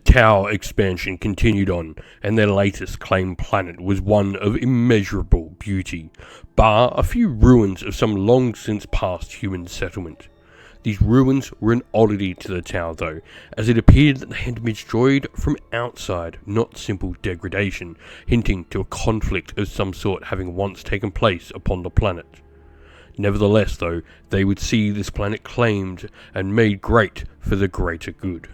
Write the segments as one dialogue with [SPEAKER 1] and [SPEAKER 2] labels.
[SPEAKER 1] Tau expansion continued on, and their latest claimed planet was one of immeasurable beauty, bar a few ruins of some long since past human settlement. These ruins were an oddity to the Tau though, as it appeared that they had been destroyed from outside, not simple degradation, hinting to a conflict of some sort having once taken place upon the planet. Nevertheless though, they would see this planet claimed and made great for the greater good.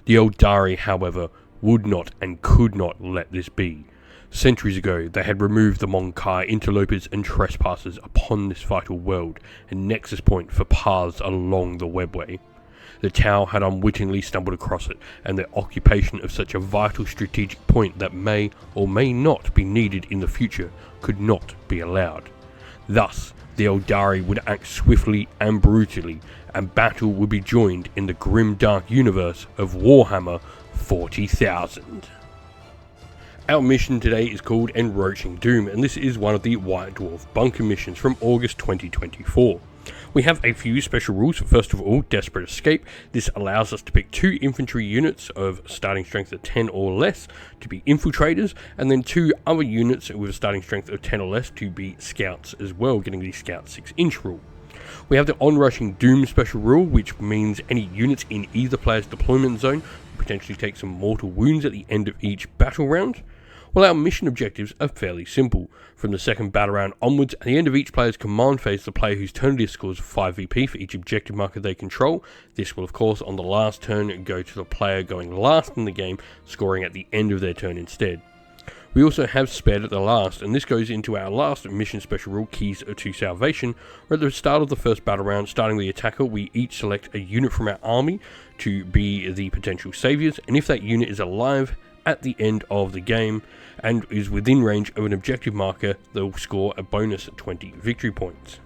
[SPEAKER 1] The Aeldari, however, would not and could not let this be. Centuries ago, they had removed the Monkai interlopers and trespassers upon this vital world, a nexus point for paths along the webway. The Tau had unwittingly stumbled across it, and their occupation of such a vital strategic point that may or may not be needed in the future could not be allowed. Thus, the Aeldari would act swiftly and brutally, and battle would be joined in the grim dark universe of Warhammer 40,000. Our mission today is called Encroaching Doom, and this is one of the White Dwarf bunker missions from August 2024. We have a few special rules. First of all, Desperate Escape. This allows us to pick 2 infantry units of starting strength of 10 or less to be infiltrators, and then 2 other units with a starting strength of 10 or less to be scouts as well, getting the Scout 6-inch rule. We have the Onrushing Doom special rule, which means any units in either player's deployment zone will potentially take some mortal wounds at the end of each battle round. Well, our mission objectives are fairly simple. From the second battle round onwards, at the end of each player's command phase, the player whose turn it is scores 5 VP for each objective marker they control. This will, of course, on the last turn, go to the player going last in the game, scoring at the end of their turn instead. We also have Spared at the Last, and this goes into our last mission special rule, Keys to Salvation, where at the start of the first battle round, starting the attacker, we each select a unit from our army to be the potential saviors, and if that unit is alive at the end of the game and is within range of an objective marker, they'll score a bonus 20 victory points.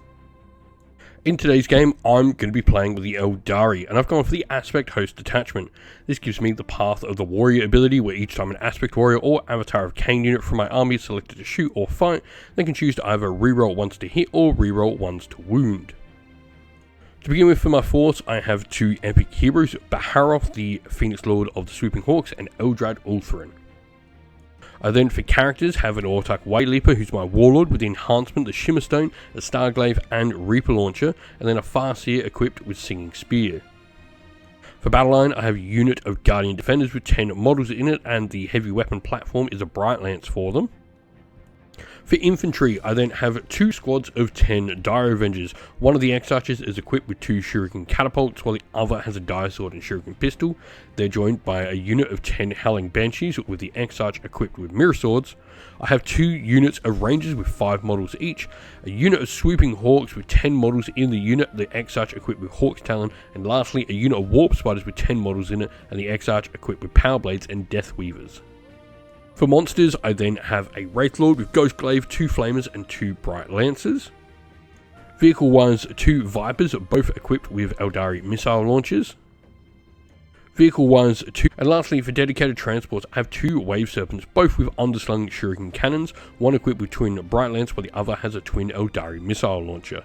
[SPEAKER 1] In today's game, I'm going to be playing with the Aeldari, and I've gone for the Aspect Host Detachment. This gives me the Path of the Warrior ability, where each time an Aspect Warrior or Avatar of Cain unit from my army is selected to shoot or fight, they can choose to either reroll ones to hit or reroll ones to wound. To begin with, for my force, I have 2 epic heroes, Baharoth, the Phoenix Lord of the Swooping Hawks, and Eldrad Ulthuan. I then, for characters, have an Autarch Wayleaper, who's my Warlord, with the enhancement, the Shimmerstone, a Starglaive and Reaper Launcher, and then a Farseer equipped with Singing Spear. For Battleline, I have a unit of Guardian Defenders with 10 models in it, and the heavy weapon platform is a Bright Lance for them. For infantry, I then have 2 squads of 10 Dire Avengers. One of the X-Archers is equipped with 2 Shuriken Catapults, while the other has a Dire Sword and Shuriken Pistol. They're joined by a unit of 10 Howling Banshees, with the X-Arch equipped with Mirror Swords. I have 2 units of Rangers with 5 models each, a unit of Swooping Hawks with 10 models in the unit, the X-Arch equipped with Hawk's Talon, and lastly a unit of Warp Spiders with 10 models in it, and the X-Arch equipped with Power Blades and Death Weavers. For monsters, I then have a Wraithlord with Ghostglaive, 2 Flamers and 2 Bright Lancers. Vehicle-wise, 2 Vipers, both equipped with Aeldari missile launchers. Vehicle-wise, 2, and lastly for dedicated transports, I have 2 Wave Serpents, both with underslung Shuriken Cannons, one equipped with twin Bright Lance, while the other has a twin Aeldari missile launcher.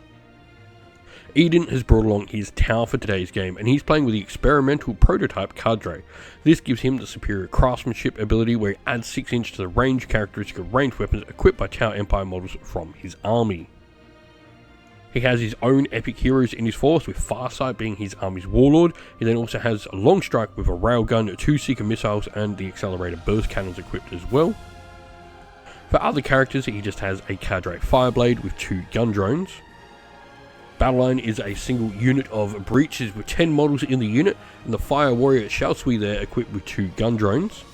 [SPEAKER 1] Eden has brought along his Tau for today's game, and he's playing with the experimental prototype Cadre. This gives him the superior craftsmanship ability, where he adds 6-inch to the range characteristic of ranged weapons equipped by Tau Empire models from his army. He has his own epic heroes in his force, with Farsight being his army's warlord. He then also has a long strike with a railgun, 2 Seeker missiles, and the accelerator burst cannons equipped as well. For other characters, he just has a Cadre Fireblade with 2 gun drones. Battleline is a single unit of breaches with 10 models in the unit, and the Fire Warrior Shalsui there equipped with 2 gun drones.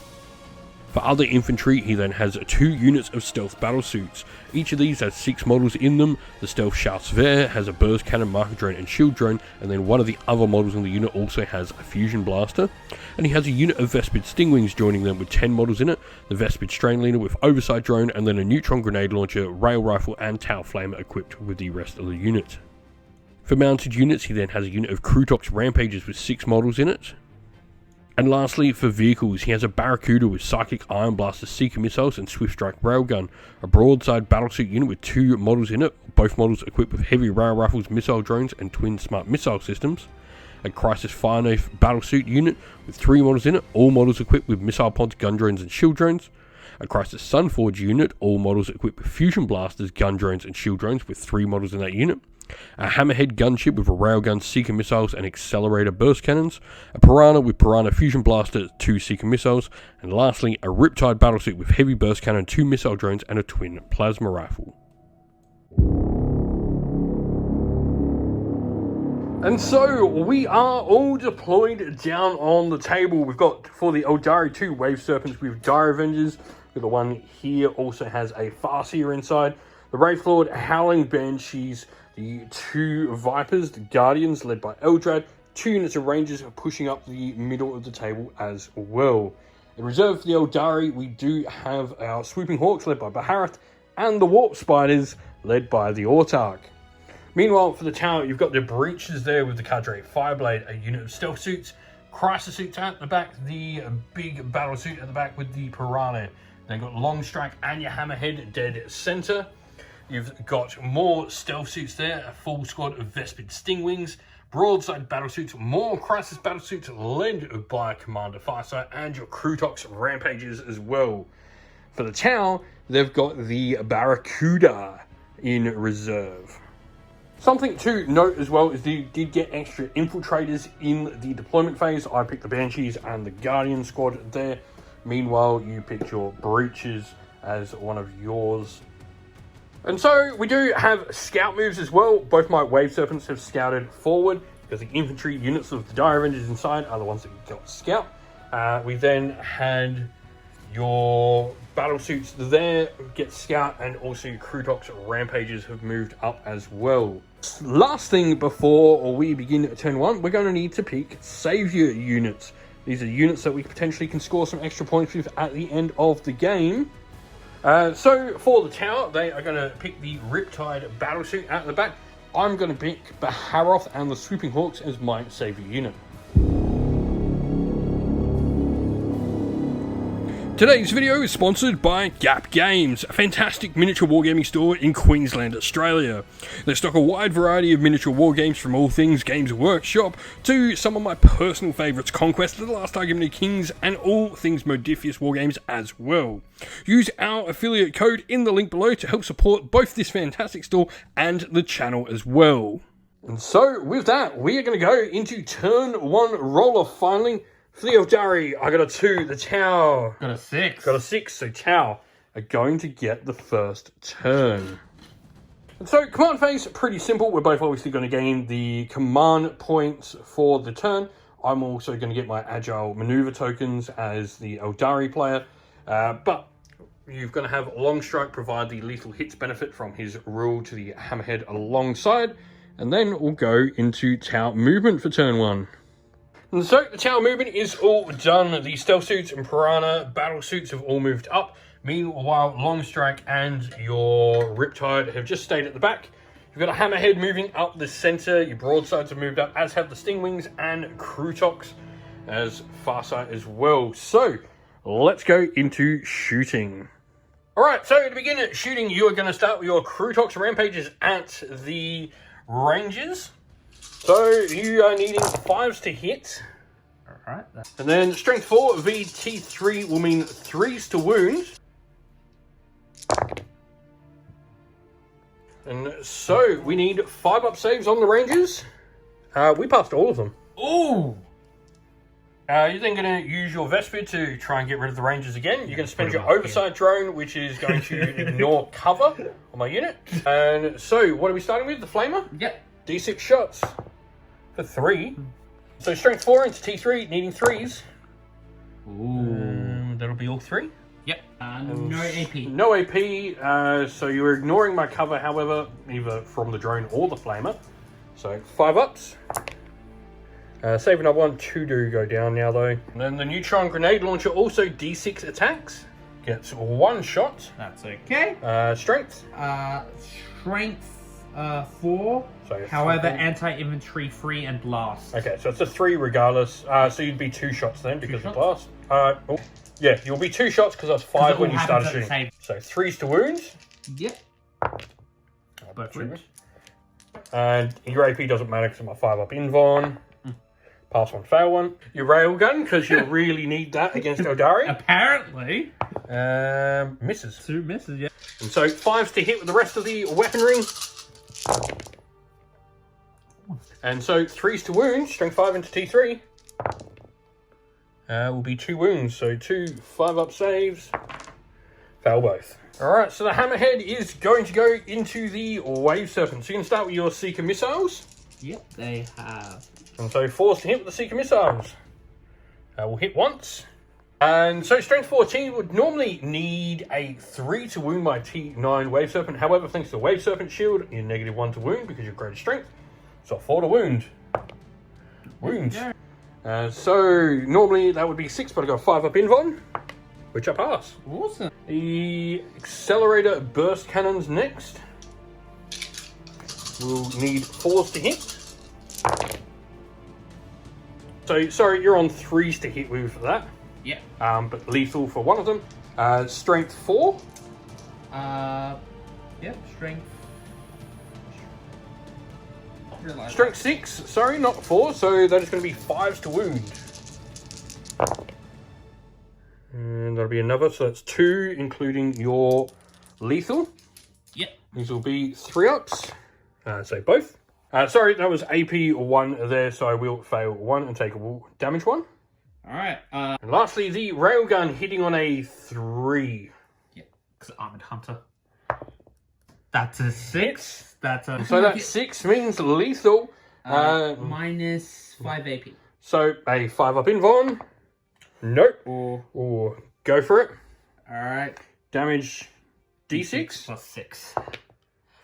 [SPEAKER 1] For other infantry, he then has 2 units of stealth battlesuits. Each of these has 6 models in them. The stealth Shalsver has a burst cannon, marker drone and shield drone, and then one of the other models in the unit also has a fusion blaster. And he has a unit of Vespid Stingwings joining them with 10 models in it, the Vespid Strainleader with oversight drone, and then a neutron grenade launcher, rail rifle and Tau Flamer equipped with the rest of the unit. For mounted units, he then has a unit of Krutox Rampagers with 6 models in it. And lastly, for vehicles, he has a Barracuda with Psychic Iron Blaster Seeker Missiles and Swift Strike Railgun, a Broadside Battlesuit unit with 2 models in it, both models equipped with heavy rail rifles, missile drones and twin smart missile systems, a Crisis Fireknife battlesuit unit with 3 models in it, all models equipped with missile pods, gun drones and shield drones. A Crisis Sunforge unit, all models equipped with fusion blasters, gun drones and shield drones with 3 models in that unit. A Hammerhead gunship with a railgun, seeker missiles and accelerator burst cannons. A Piranha with Piranha fusion blaster, 2 seeker missiles. And lastly, a Riptide battlesuit with heavy burst cannon, 2 missile drones and a twin plasma rifle. And so we are all deployed down on the table. We've got, for the Aeldari, 2 Wave Serpents with Dire Avengers. The one here also has a Farseer inside. The Wraithlord, Howling Banshees, the 2 Vipers, the Guardians led by Eldrad. 2 units of Rangers are pushing up the middle of the table as well. In reserve for the Aeldari, we do have our Swooping Hawks led by Baharath and the Warp Spiders led by the Autarch. Meanwhile, for the tower, you've got the Breaches there with the Cadre Fireblade, a unit of Stealth Suits, Crisis Suits at the back, the big Battle Suit at the back with the Piranha. Then got Longstrike and your Hammerhead dead center. You've got more Stealth Suits there, a full squad of Vespid Stingwings, Broadside Battlesuits, more Crisis Battlesuits led by Commander Farsight, and your Krutox Rampages as well. For the tower, they've got the Barracuda in reserve. Something to note as well is that you did get extra infiltrators in the deployment phase. I picked the Banshees and the Guardian squad there. Meanwhile, you picked your Breaches as one of yours. And so we do have scout moves as well. Both my Wave Serpents have scouted forward because the infantry units of the Dire Avengers inside are the ones that got scout. We then had your battle suits there get scout, and also your Krutox Rampages have moved up as well. Last thing before we begin turn 1, we're going to need to pick Savior units. These are units that we potentially can score some extra points with at the end of the game. So for the tower, they are going to pick the Riptide battlesuit out the back. I'm going to pick Baharoth and the Swooping Hawks as my Savior unit. Today's video is sponsored by Gap Games, a fantastic miniature wargaming store in Queensland, Australia. They stock a wide variety of miniature wargames from all things Games Workshop to some of my personal favourites, Conquest of the Last Argument of Kings, and all things Modifius wargames as well. Use our affiliate code in the link below to help support both this fantastic store and the channel as well. And so with that, we are going to go into turn 1 roll-off finally. For the Aeldari, I got a 2, the Tau.
[SPEAKER 2] Got a 6.
[SPEAKER 1] Got a 6, so Tau are going to get the first turn. And so, command phase, pretty simple. We're both obviously going to gain the command points for the turn. I'm also going to get my agile maneuver tokens as the Aeldari player. But you're going to have Longstrike provide the lethal hits benefit from his rule to the Hammerhead alongside. And then we'll go into Tau movement for turn 1. And so the tower movement is all done. The Stealth Suits and Piranha battle suits have all moved up. Meanwhile, Longstrike and your Riptide have just stayed at the back. You've got a Hammerhead moving up the center. Your Broadsides have moved up, as have the Stingwings and Krutox as Farsight as well. So let's go into shooting. All right, so to begin shooting, you are going to start with your Krutox Rampages at the Rangers. So you are needing 5s to hit.
[SPEAKER 2] Alright.
[SPEAKER 1] And then strength 4 VT3 will mean 3s to wound. And so we need 5-up saves on the Rangers. We passed all of them.
[SPEAKER 2] Ooh!
[SPEAKER 1] You're then going to use your Vespid to try and get rid of the Rangers again. You're going to spend your Oversight Drone, which is going to ignore cover on my unit. And so what are we starting with? The Flamer?
[SPEAKER 2] Yep.
[SPEAKER 1] D6 shots. For 3. So strength 4 into T3, needing 3s.
[SPEAKER 2] Ooh.
[SPEAKER 1] That'll be all 3.
[SPEAKER 2] Yep. No AP.
[SPEAKER 1] No AP, so you're ignoring my cover, however, either from the drone or the flamer. So 5-ups. Save another 1, 2 do go down now though. And then the neutron grenade launcher also D6 attacks. Gets 1 shot.
[SPEAKER 2] That's okay.
[SPEAKER 1] Strength.
[SPEAKER 2] Strength 4.
[SPEAKER 1] So
[SPEAKER 2] however, anti-infantry 3 and blast.
[SPEAKER 1] Okay, so it's a 3 regardless. So you'd be 2 shots then because of blast. Yeah, you'll be 2 shots because I was 5 when you started shooting. So 3s to wound.
[SPEAKER 2] Yep. Both wounds.
[SPEAKER 1] And your AP doesn't matter because I'm a 5-up invuln. Pass 1, fail 1. Your railgun, because you really need that against Aeldari.
[SPEAKER 2] Apparently.
[SPEAKER 1] Misses.
[SPEAKER 2] 2 misses, yeah.
[SPEAKER 1] And so 5s to hit with the rest of the weaponry. And so 3s to wound, strength 5 into T3. Will be 2 wounds, so 2 5-up saves. Fail both. Alright, so the Hammerhead is going to go into the Wave Serpent. So you can start with your Seeker Missiles.
[SPEAKER 2] Yep, they have.
[SPEAKER 1] And so 4s to hit with the Seeker Missiles. Will hit once. And so Strength 14 would normally need a 3 to wound my T9 Wave Serpent. However, thanks to the Wave Serpent shield, you're -1 to wound because you're greater strength. So 4 to wound. Wounds.
[SPEAKER 2] Yeah.
[SPEAKER 1] So normally that would be 6, but I got 5 up invuln, which I pass.
[SPEAKER 2] Awesome.
[SPEAKER 1] The Accelerator Burst Cannons next. We'll need 4s to hit. So, sorry, you're on 3s to hit with that.
[SPEAKER 2] Yep.
[SPEAKER 1] But lethal for one of them. Strength 4.
[SPEAKER 2] Yep, strength.
[SPEAKER 1] Strength 6, sorry, not 4. So that is going to be 5s to wound. And that'll be another, so that's 2, including your lethal.
[SPEAKER 2] Yep.
[SPEAKER 1] These will be 3-ups. So both. Sorry, that was AP 1 there, so I will fail 1 and take a damage 1.
[SPEAKER 2] Alright,
[SPEAKER 1] And lastly, the railgun hitting on a 3.
[SPEAKER 2] yeah, because Armored Hunter. That's a 6. That's a...
[SPEAKER 1] So that 6 means lethal.
[SPEAKER 2] minus 5 AP.
[SPEAKER 1] So a 5-up invuln. Nope. Or go for it.
[SPEAKER 2] Alright.
[SPEAKER 1] Damage D6
[SPEAKER 2] plus 6.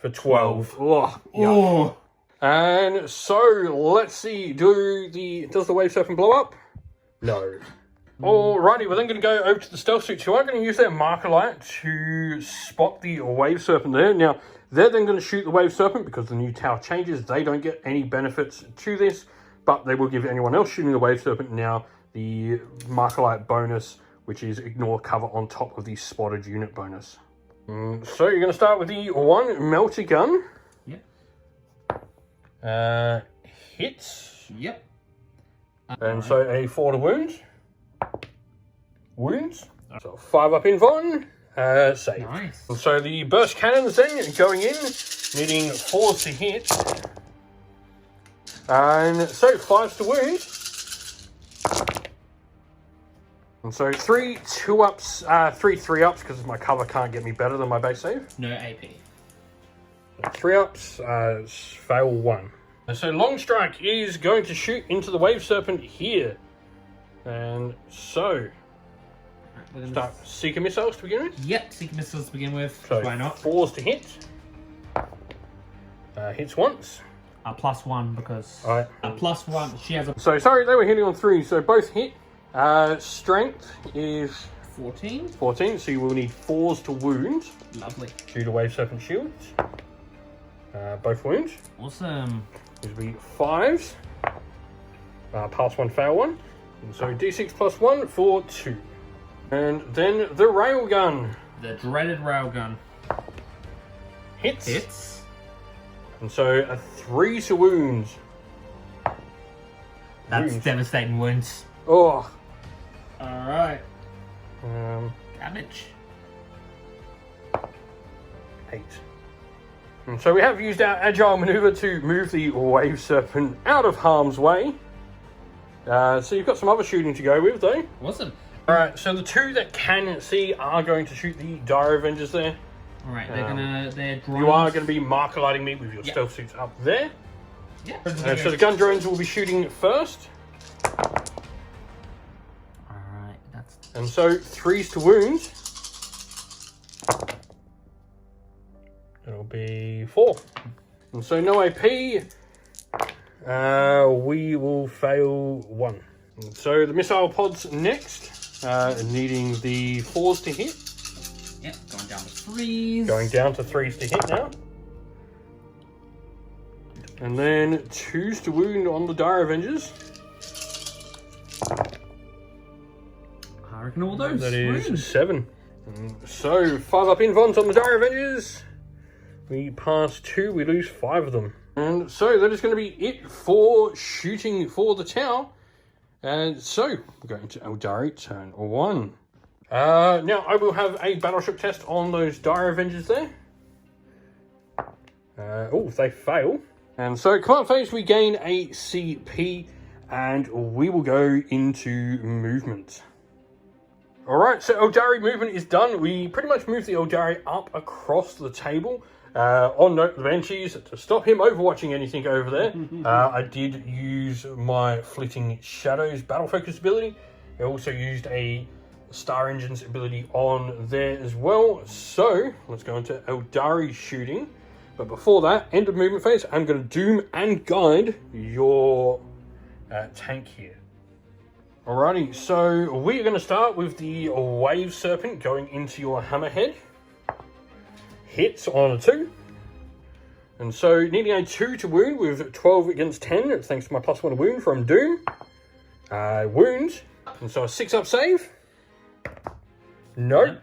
[SPEAKER 1] for 12. Oh,
[SPEAKER 2] Oh.
[SPEAKER 1] And so let's see. Does the Wave Serpent blow up? No. Alrighty, we're then going to go over to the Stealth Suits, who are going to use their marker light to spot the Wave Serpent there. Now, they're then going to shoot the Wave Serpent because the new tower changes. They don't get any benefits to this, but they will give anyone else shooting the Wave Serpent now the marker light bonus, which is ignore cover on top of the spotted unit bonus. So you're going to start with the 1 melter gun.
[SPEAKER 2] Yep.
[SPEAKER 1] Hits.
[SPEAKER 2] Yep.
[SPEAKER 1] And so a 4 to wound. Wounds. So 5-up invuln. Save.
[SPEAKER 2] Nice.
[SPEAKER 1] And so the burst cannons then going in, needing 4s to hit. And so 5s to wound. And so 3 2-ups, 3 3-ups because my cover can't get me better than my base save.
[SPEAKER 2] No AP.
[SPEAKER 1] 3-ups, fail 1. And so Long Strike is going to shoot into the Wave Serpent here. And so, start Seeker Missiles to begin with.
[SPEAKER 2] Yep, Seeker Missiles to begin with.
[SPEAKER 1] So
[SPEAKER 2] why not?
[SPEAKER 1] 4s to hit. Hits once.
[SPEAKER 2] +1 because...
[SPEAKER 1] Alright.
[SPEAKER 2] +1, she has a...
[SPEAKER 1] So, sorry, they were hitting on 3, so both hit. Strength is
[SPEAKER 2] 14.
[SPEAKER 1] 14, so you will need 4s to wound.
[SPEAKER 2] Lovely.
[SPEAKER 1] Due to Wave Serpent shields. Both wounds.
[SPEAKER 2] Awesome.
[SPEAKER 1] These will be 5s. Pass 1, fail 1. And so D6 +1 for 2. And then the railgun.
[SPEAKER 2] The dreaded railgun.
[SPEAKER 1] Hits.
[SPEAKER 2] Hits.
[SPEAKER 1] And so a 3 to wound.
[SPEAKER 2] That's
[SPEAKER 1] Wounds.
[SPEAKER 2] devastating wounds.
[SPEAKER 1] Oh.
[SPEAKER 2] Alright.
[SPEAKER 1] Damage. 8. And so we have used our agile maneuver to move the Wave Serpent out of harm's way. So you've got some other shooting to go with, though.
[SPEAKER 2] Awesome.
[SPEAKER 1] Alright, so the 2 that can see are going to shoot the Dire Avengers there.
[SPEAKER 2] Alright, they're drones.
[SPEAKER 1] You are going to be marker lighting me with your stealth suits up there.
[SPEAKER 2] Yeah.
[SPEAKER 1] So the gun drones will be shooting first.
[SPEAKER 2] Alright, that's...
[SPEAKER 1] And so 3s to wound. It'll be 4. And so no AP. We will fail 1. And so the missile pods next. Needing the 4s to hit.
[SPEAKER 2] Yep, going down to 3s.
[SPEAKER 1] Going down to 3s to hit now. And then 2s to wound on the Dire Avengers.
[SPEAKER 2] I reckon all those.
[SPEAKER 1] That is
[SPEAKER 2] wounds.
[SPEAKER 1] 7. And so 5-up invulns on the Dire Avengers. We pass 2, we lose 5 of them. And so that is going to be it for shooting for the tower. And so, we're going to Aeldari, turn 1. Now, I will have a battleship test on those Dire Avengers there. If they fail. And so, command phase, we gain a CP, and we will go into movement. Alright, so Aeldari movement is done. We pretty much moved the Aeldari up across the table. On note the Banshees, to stop him overwatching anything over there, I did use my Flitting Shadows battle focus ability. I also used a Star Engines ability on there as well. So, let's go into Aeldari shooting. But before that, end of movement phase, I'm going to Doom and Guide your tank here. Alrighty, so we're going to start with the Wave Serpent going into your Hammerhead. Hits on a 2. And so needing a 2 to wound with 12 against 10, thanks to my +1 to wound from Doom. Wound. And so a 6 up save. No.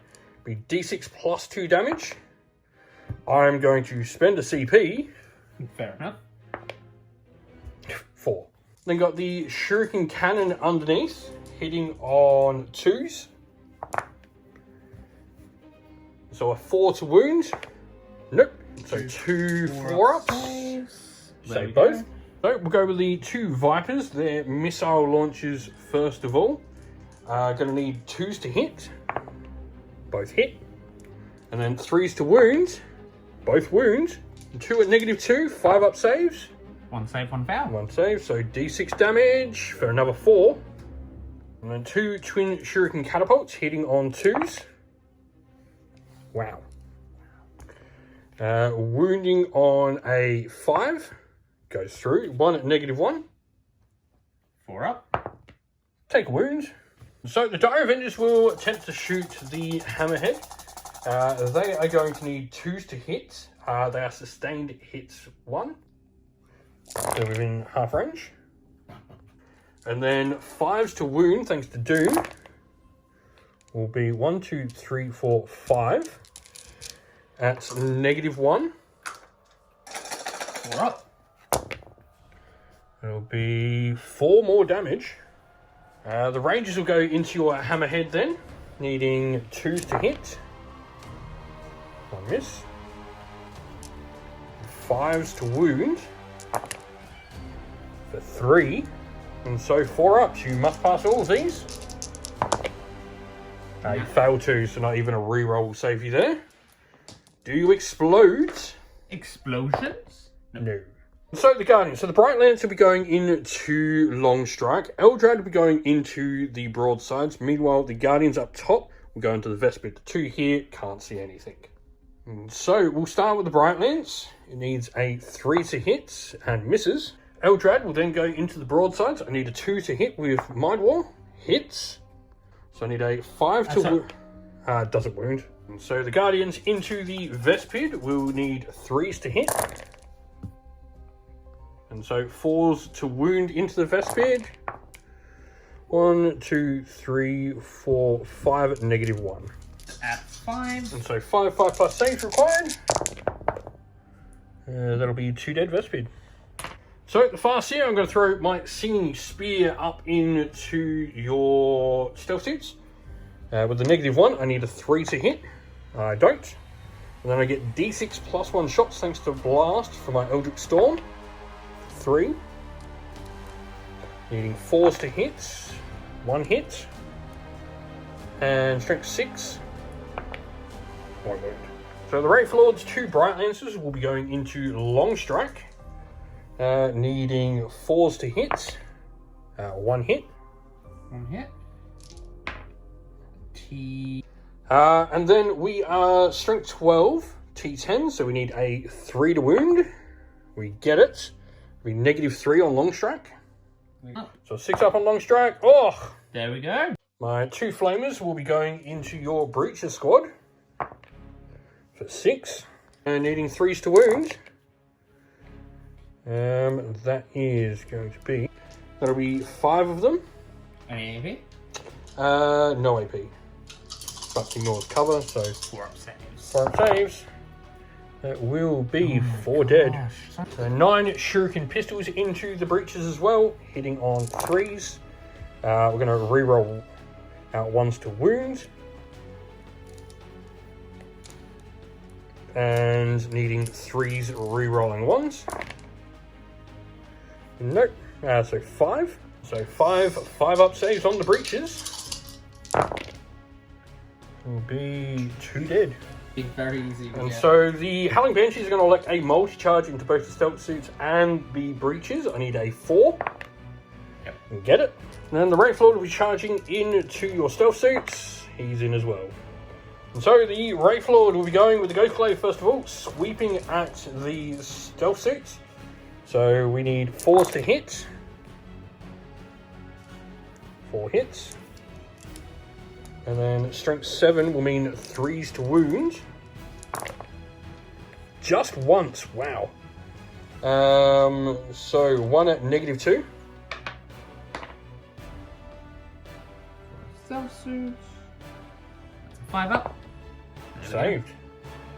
[SPEAKER 1] Be D6 plus 2 damage. I'm going to spend a CP.
[SPEAKER 2] Fair enough.
[SPEAKER 1] 4. Then got the Shuriken Cannon underneath, hitting on 2s. So a 4 to wound. Nope. So 2 4-ups. Save both. So we'll go with the 2 Vipers. They're missile launchers first of all. Going to need 2s to hit. Both hit. And then 3s to wound. Both wound. 2 at -2, 5 up saves.
[SPEAKER 2] 1 save, 1 fail.
[SPEAKER 1] 1 save, so D6 damage for another 4. And then 2 twin shuriken catapults hitting on 2s. Wow. Wounding on a 5. Goes through. 1 at -1.
[SPEAKER 2] 4 up.
[SPEAKER 1] Take a wound. So the Dire Avengers will attempt to shoot the Hammerhead. They are going to need 2s to hit. They are sustained hits 1. So within half range. And then 5s to wound, thanks to Doom, will be 1, 2, 3, 4, 5. That's -1.
[SPEAKER 2] 4 up.
[SPEAKER 1] It'll be 4 more damage. The Rangers will go into your Hammerhead then, needing 2s to hit. 1 miss. 5s to wound. For 3. And so 4 ups. You must pass all of these. You failed 2, so not even a reroll will save you there. Do you explode?
[SPEAKER 2] Explosions?
[SPEAKER 1] No. So the Guardians. So the Bright Lance will be going into Long Strike. Eldrad will be going into the broadsides. Meanwhile, the Guardians up top will go into the Vespid. The 2 here can't see anything. And so we'll start with the Bright Lance. It needs a 3 to hit and misses. Eldrad will then go into the broadsides. I need a 2 to hit with Mind War. Hits. So I need a 5 to wound. Doesn't wound. And so the Guardians into the Vespid will need 3s to hit. And so 4s to wound into the Vespid. 1, 2, 3, 4, 5 at -1.
[SPEAKER 2] At 5.
[SPEAKER 1] And so 5 plus saves required. That'll be 2 dead Vespid. So the fast here, I'm going to throw my Singing Spear up into your stealth suits. With the -1, I need a 3 to hit. I don't. And then I get D6 plus 1 shots thanks to Blast for my Eldritch Storm. 3. Needing 4s to hit. 1 hit. And Strength 6. 1 wound. So the Wraithful Lord's 2 Bright Lancers will be going into Long Strike. Needing 4s to hit. 1 hit.
[SPEAKER 2] 1 hit.
[SPEAKER 1] And then we are Strength 12, T10, so we need a 3 to wound. We get it. We -3 on Long Strike.
[SPEAKER 2] Oh.
[SPEAKER 1] So 6 up on Long Strike. Oh!
[SPEAKER 2] There we go.
[SPEAKER 1] My 2 Flamers will be going into your Breacher squad. For 6. And needing 3s to wound. That is going to be... That'll be 5 of them.
[SPEAKER 2] Any AP?
[SPEAKER 1] No AP. But ignores cover, so...
[SPEAKER 2] 4 up saves.
[SPEAKER 1] 4 up saves. That will be 4 dead. So 9 Shuriken Pistols into the breaches as well, hitting on 3s. We're going to reroll our 1s to wound. And needing 3s, rerolling 1s. Nope. So 5. So 5 up saves on the breaches. Will be 2 dead.
[SPEAKER 2] Be very easy.
[SPEAKER 1] And so the Howling Banshees are going to elect a multi-charge into both the stealth suits and the breaches. I need a 4.
[SPEAKER 2] Yep.
[SPEAKER 1] And get it. And then the Wraith Lord will be charging into your stealth suits. He's in as well. And so the Wraith Lord will be going with the Ghost Glaive first of all, sweeping at the stealth suits. So we need 4s to hit. 4 hits. And then strength 7 will mean 3s to wound. Just once, wow. So 1 at -2.
[SPEAKER 2] Self-suit. 5 up.
[SPEAKER 1] Saved.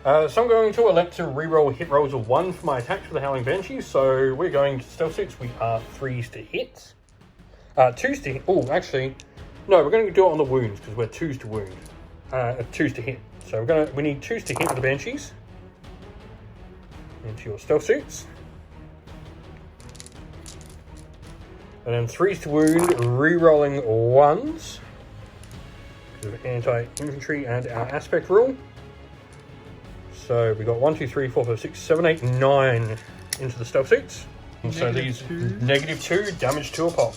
[SPEAKER 1] So I'm going to elect to reroll hit rolls of 1 for my attacks with the Howling Banshee. So we're going to stealth suits. We are 3s to hit. 2s to hit. Oh, actually, no, we're going to do it on the wounds because we're 2s to wound. 2s to hit. So we need 2s to hit with the Banshees. Into your stealth suits. And then 3s to wound, rerolling 1s. Because of anti-infantry and our aspect rule. So we got 1, 2, 3, 4, 5, 6, 7, 8, 9 into the stealth suits. And so these -2 damage to a pop.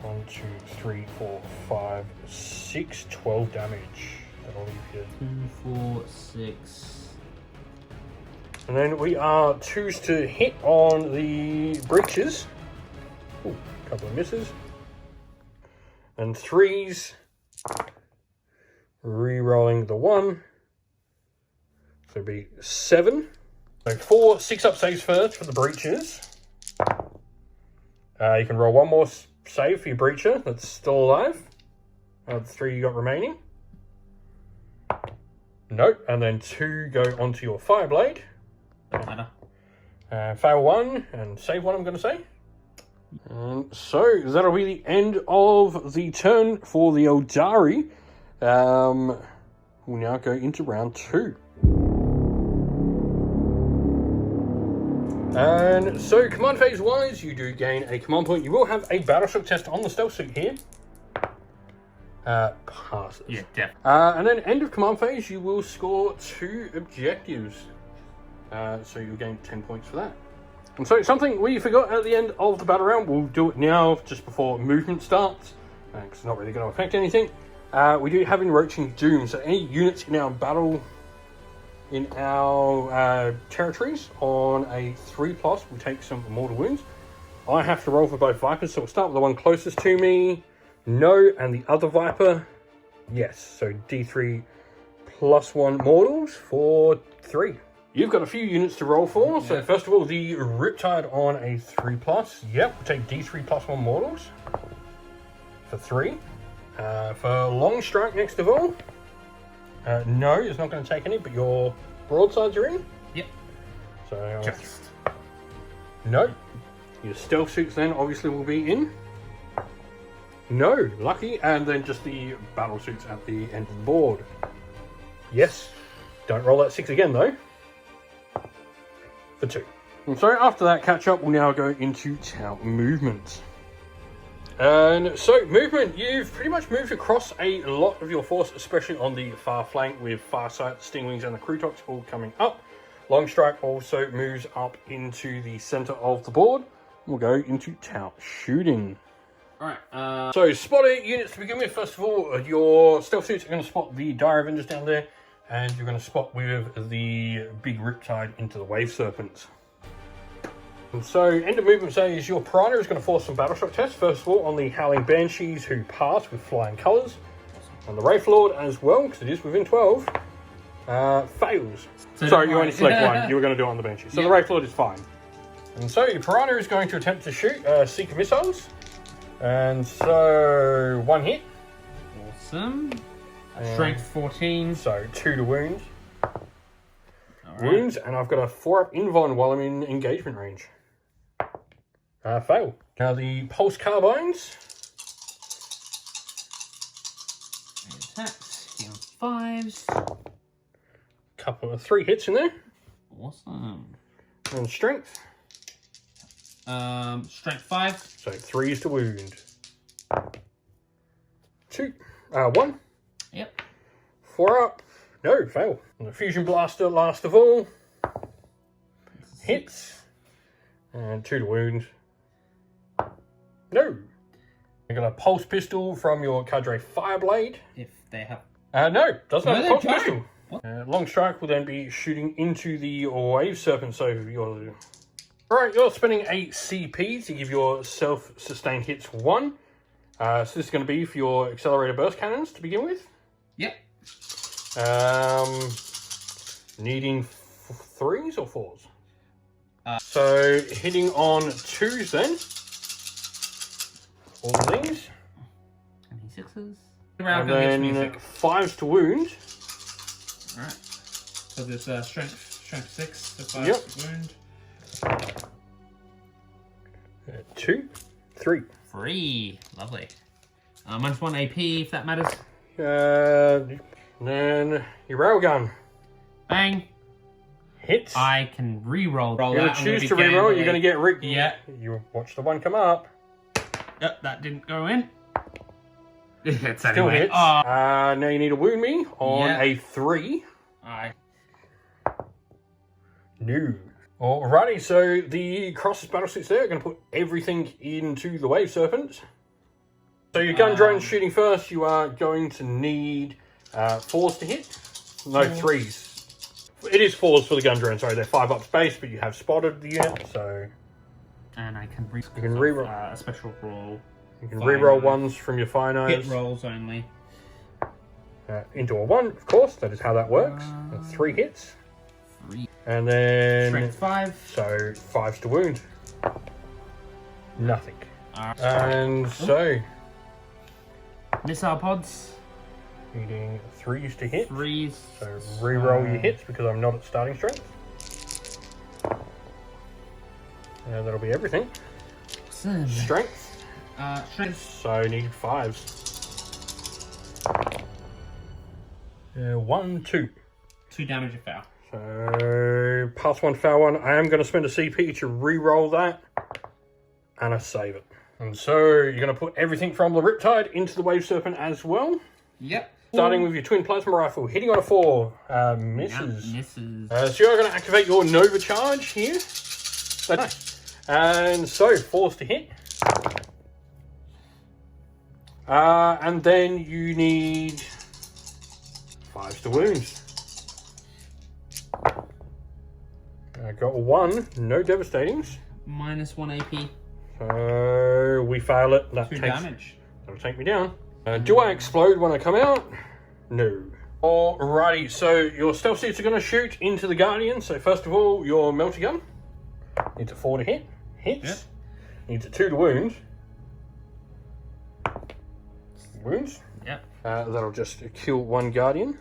[SPEAKER 1] 1, 2, 3, 4, 5, 6, 12 damage. That'll leave you.
[SPEAKER 2] 2, 4, 6.
[SPEAKER 1] And then we are 2s to hit on the breaches. Ooh, a couple of misses. And 3s. Re-rolling the 1. So it'd be 7. So 4 6-up saves first for the breaches. You can roll 1 more save for your breacher that's still alive. The 3 you got remaining. Nope. And then 2 go onto your Fireblade.
[SPEAKER 2] Doesn't matter.
[SPEAKER 1] Fail 1 and save 1, I'm going to say. So that'll be the end of the turn for the Aeldari. We'll now go into round 2. And so command phase wise, you do gain a command point. You will have a battleshock test on the stealth suit here. Passes.
[SPEAKER 2] Yeah, definitely.
[SPEAKER 1] And then end of command phase, you will score 2 objectives. So you'll gain 10 points for that. And so something we forgot at the end of the battle round, we'll do it now just before movement starts, because it's not really going to affect anything. We do have Encroaching Doom, so any units in our battle, in our territories on a 3+ will take some mortal wounds. I have to roll for both Vipers, so we'll start with the one closest to me. No, and the other Viper, yes. So D3 +1 mortals for 3. You've got a few units to roll for. So first of all, the Riptide on a 3+. Yep, we'll take D3 +1 mortals for 3. For Long Strike next of all. No, it's not going to take any, but your broadsides are in.
[SPEAKER 2] Yep.
[SPEAKER 1] So
[SPEAKER 2] Just.
[SPEAKER 1] no. Your stealth suits then obviously will be in. No, lucky, and then just the battle suits at the end of the board. Yes. Don't roll that 6 again though. For 2. And so after that catch up, we'll now go into town movement. And so movement, you've pretty much moved across a lot of your force, especially on the far flank with Farsight, Stingwings and the Crutox all coming up. Long Strike also moves up into the center of the board. We'll go into town shooting.
[SPEAKER 2] Alright,
[SPEAKER 1] So spotter units to begin with. First of all, your stealth suits are going to spot the Dire Avengers down there, and you're going to spot with the big Riptide into the Wave Serpents. And so, end of movement says your Piranha is going to force some battleshock tests. First of all, on the Howling Banshees, who pass with flying colours. On the Wraith Lord as well, because it is within 12, fails.
[SPEAKER 2] So
[SPEAKER 1] sorry, you only select one. You were going to do it on the Banshees. So the Wraith Lord is fine. And so, your Piranha is going to attempt to shoot Seeker missiles. And so, 1 hit.
[SPEAKER 2] Awesome. Strength 14.
[SPEAKER 1] So, 2 to wound.
[SPEAKER 2] Right.
[SPEAKER 1] Wounds, and I've got a 4-up invuln while I'm in engagement range. Fail. Now the pulse carbines.
[SPEAKER 2] Attacks. Heal 5s.
[SPEAKER 1] Couple of 3 hits in there.
[SPEAKER 2] Awesome.
[SPEAKER 1] And strength.
[SPEAKER 2] Strength 5.
[SPEAKER 1] So 3 is to wound. 1.
[SPEAKER 2] Yep.
[SPEAKER 1] 4 up. No, fail. And the fusion blaster, last of all. Hits. And 2 to wound. No. You got a pulse pistol from your Cadre Fireblade.
[SPEAKER 2] If they have.
[SPEAKER 1] No, doesn't have a pulse
[SPEAKER 2] don't.
[SPEAKER 1] pistol. Long strike will then be shooting into the wave serpent. So you're right. You're spending a CP to give your self-sustained hits 1. So this is going to be for your accelerator burst cannons to begin with.
[SPEAKER 2] Yep.
[SPEAKER 1] Needing 3s or 4s. So hitting on 2s then. All of these.
[SPEAKER 2] Any 6s?
[SPEAKER 1] And then 5s to wound.
[SPEAKER 2] Alright. So there's strength 6, so 5
[SPEAKER 1] Yep.
[SPEAKER 2] to wound.
[SPEAKER 1] 2, 3.
[SPEAKER 2] 3. Lovely. -1 AP if that matters.
[SPEAKER 1] Then your railgun.
[SPEAKER 2] Bang.
[SPEAKER 1] Hits.
[SPEAKER 2] I can re-roll.
[SPEAKER 1] You're going to choose to reroll. You're going to get rigged.
[SPEAKER 2] Yeah.
[SPEAKER 1] You watch the one come up.
[SPEAKER 2] Yep, that didn't go in. It's
[SPEAKER 1] Still
[SPEAKER 2] anyway.
[SPEAKER 1] hits.
[SPEAKER 2] Oh.
[SPEAKER 1] Now you need to wound me on
[SPEAKER 2] Yeah.
[SPEAKER 1] a 3.
[SPEAKER 2] I.
[SPEAKER 1] No. Alrighty, so the Crosses battlesuits there are going to put everything into the Wave Serpent. So your gun drone shooting first, you are going to need 4s to hit. No, 3s. It is 4s for the gun drone, sorry, they're 5 up space, but you have spotted the unit, so...
[SPEAKER 2] And I can
[SPEAKER 1] re-roll
[SPEAKER 2] a special roll.
[SPEAKER 1] You can re-roll 1s from your fire knives.
[SPEAKER 2] Hit rolls only.
[SPEAKER 1] Into a 1, of course, that is how that works. That's 3 hits.
[SPEAKER 2] 3.
[SPEAKER 1] And then...
[SPEAKER 2] Strength 5.
[SPEAKER 1] So, 5s to wound. Nothing. And so...
[SPEAKER 2] Missile pods.
[SPEAKER 1] Needing 3s to hit.
[SPEAKER 2] 3s.
[SPEAKER 1] So re-roll your hits because I'm not at starting strength. And that'll be everything.
[SPEAKER 2] Awesome.
[SPEAKER 1] Strength.
[SPEAKER 2] Strength.
[SPEAKER 1] So need 5s. 1, 2.
[SPEAKER 2] 2 damage if fail.
[SPEAKER 1] So pass 1, fail 1. I am going to spend a CP to re-roll that. And I save it. And so you're going to put everything from the Riptide into the Wave Serpent as well.
[SPEAKER 2] Yep.
[SPEAKER 1] Starting with your twin plasma rifle, hitting on a 4, misses.
[SPEAKER 2] Yeah, misses.
[SPEAKER 1] So you're going to activate your Nova Charge here. So nice. And so 4s to hit. And then you need 5s to wound. I got a 1, no devastatings.
[SPEAKER 2] -1 AP.
[SPEAKER 1] So we fail it. That
[SPEAKER 2] 2
[SPEAKER 1] takes,
[SPEAKER 2] damage.
[SPEAKER 1] that'll take me down. Do I explode when I come out? No. Alrighty, so your stealth suits are going to shoot into the Guardian. So first of all, your melter gun. Needs a 4 to hit. Hits.
[SPEAKER 2] Yep.
[SPEAKER 1] Needs a 2 to wound. Wounds.
[SPEAKER 2] Yep.
[SPEAKER 1] That'll just kill 1 Guardian.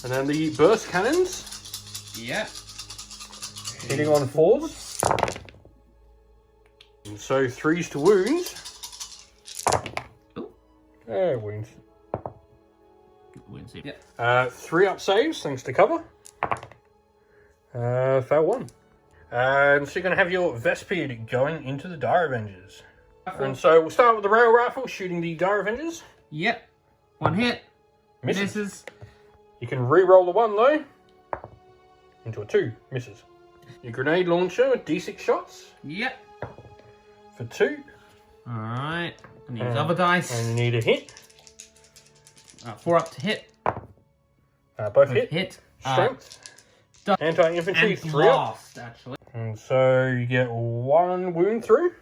[SPEAKER 1] And then the burst cannons.
[SPEAKER 2] Yep.
[SPEAKER 1] Hitting on 4s. And so 3s to wound. Wounds.
[SPEAKER 2] Wounds. Yep.
[SPEAKER 1] 3 up saves, thanks to cover. Fail 1. And so you're going to have your Vespid going into the Dire Avengers. And so we'll start with the rail rifle, shooting the Dire Avengers.
[SPEAKER 2] Yep. 1 hit.
[SPEAKER 1] Misses. You can re-roll the 1 though. Into a 2. Misses. Your grenade launcher, D6 shots.
[SPEAKER 2] Yep.
[SPEAKER 1] For 2.
[SPEAKER 2] Alright. I need other dice.
[SPEAKER 1] And you need a hit.
[SPEAKER 2] 4 up to hit.
[SPEAKER 1] Both hit.
[SPEAKER 2] Hit.
[SPEAKER 1] Strength. Anti-infantry,
[SPEAKER 2] And
[SPEAKER 1] 3
[SPEAKER 2] blast,
[SPEAKER 1] up.
[SPEAKER 2] actually.
[SPEAKER 1] And so you get 1 wound through.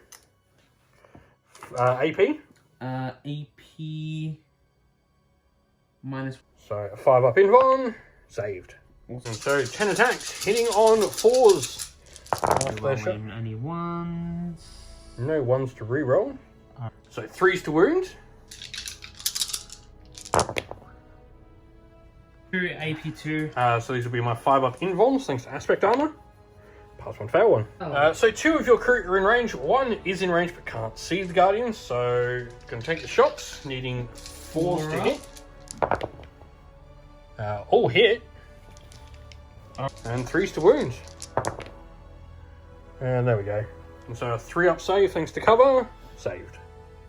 [SPEAKER 1] AP.
[SPEAKER 2] AP minus.
[SPEAKER 1] So a 5 up invuln. Saved. And so 10 attacks, hitting on 4s.
[SPEAKER 2] Any 1s.
[SPEAKER 1] No 1s to re-roll. So 3s to wound.
[SPEAKER 2] 2 AP2.
[SPEAKER 1] So these will be my 5 up invulns, thanks to aspect armor. Pass one, fail one. So 2 of your crew are in range. 1 is in range but can't see the Guardians. So going to take the shots, needing 4s to hit. All hit. And 3s to wound. And there we go. And so a 3-up save thanks to cover. Saved.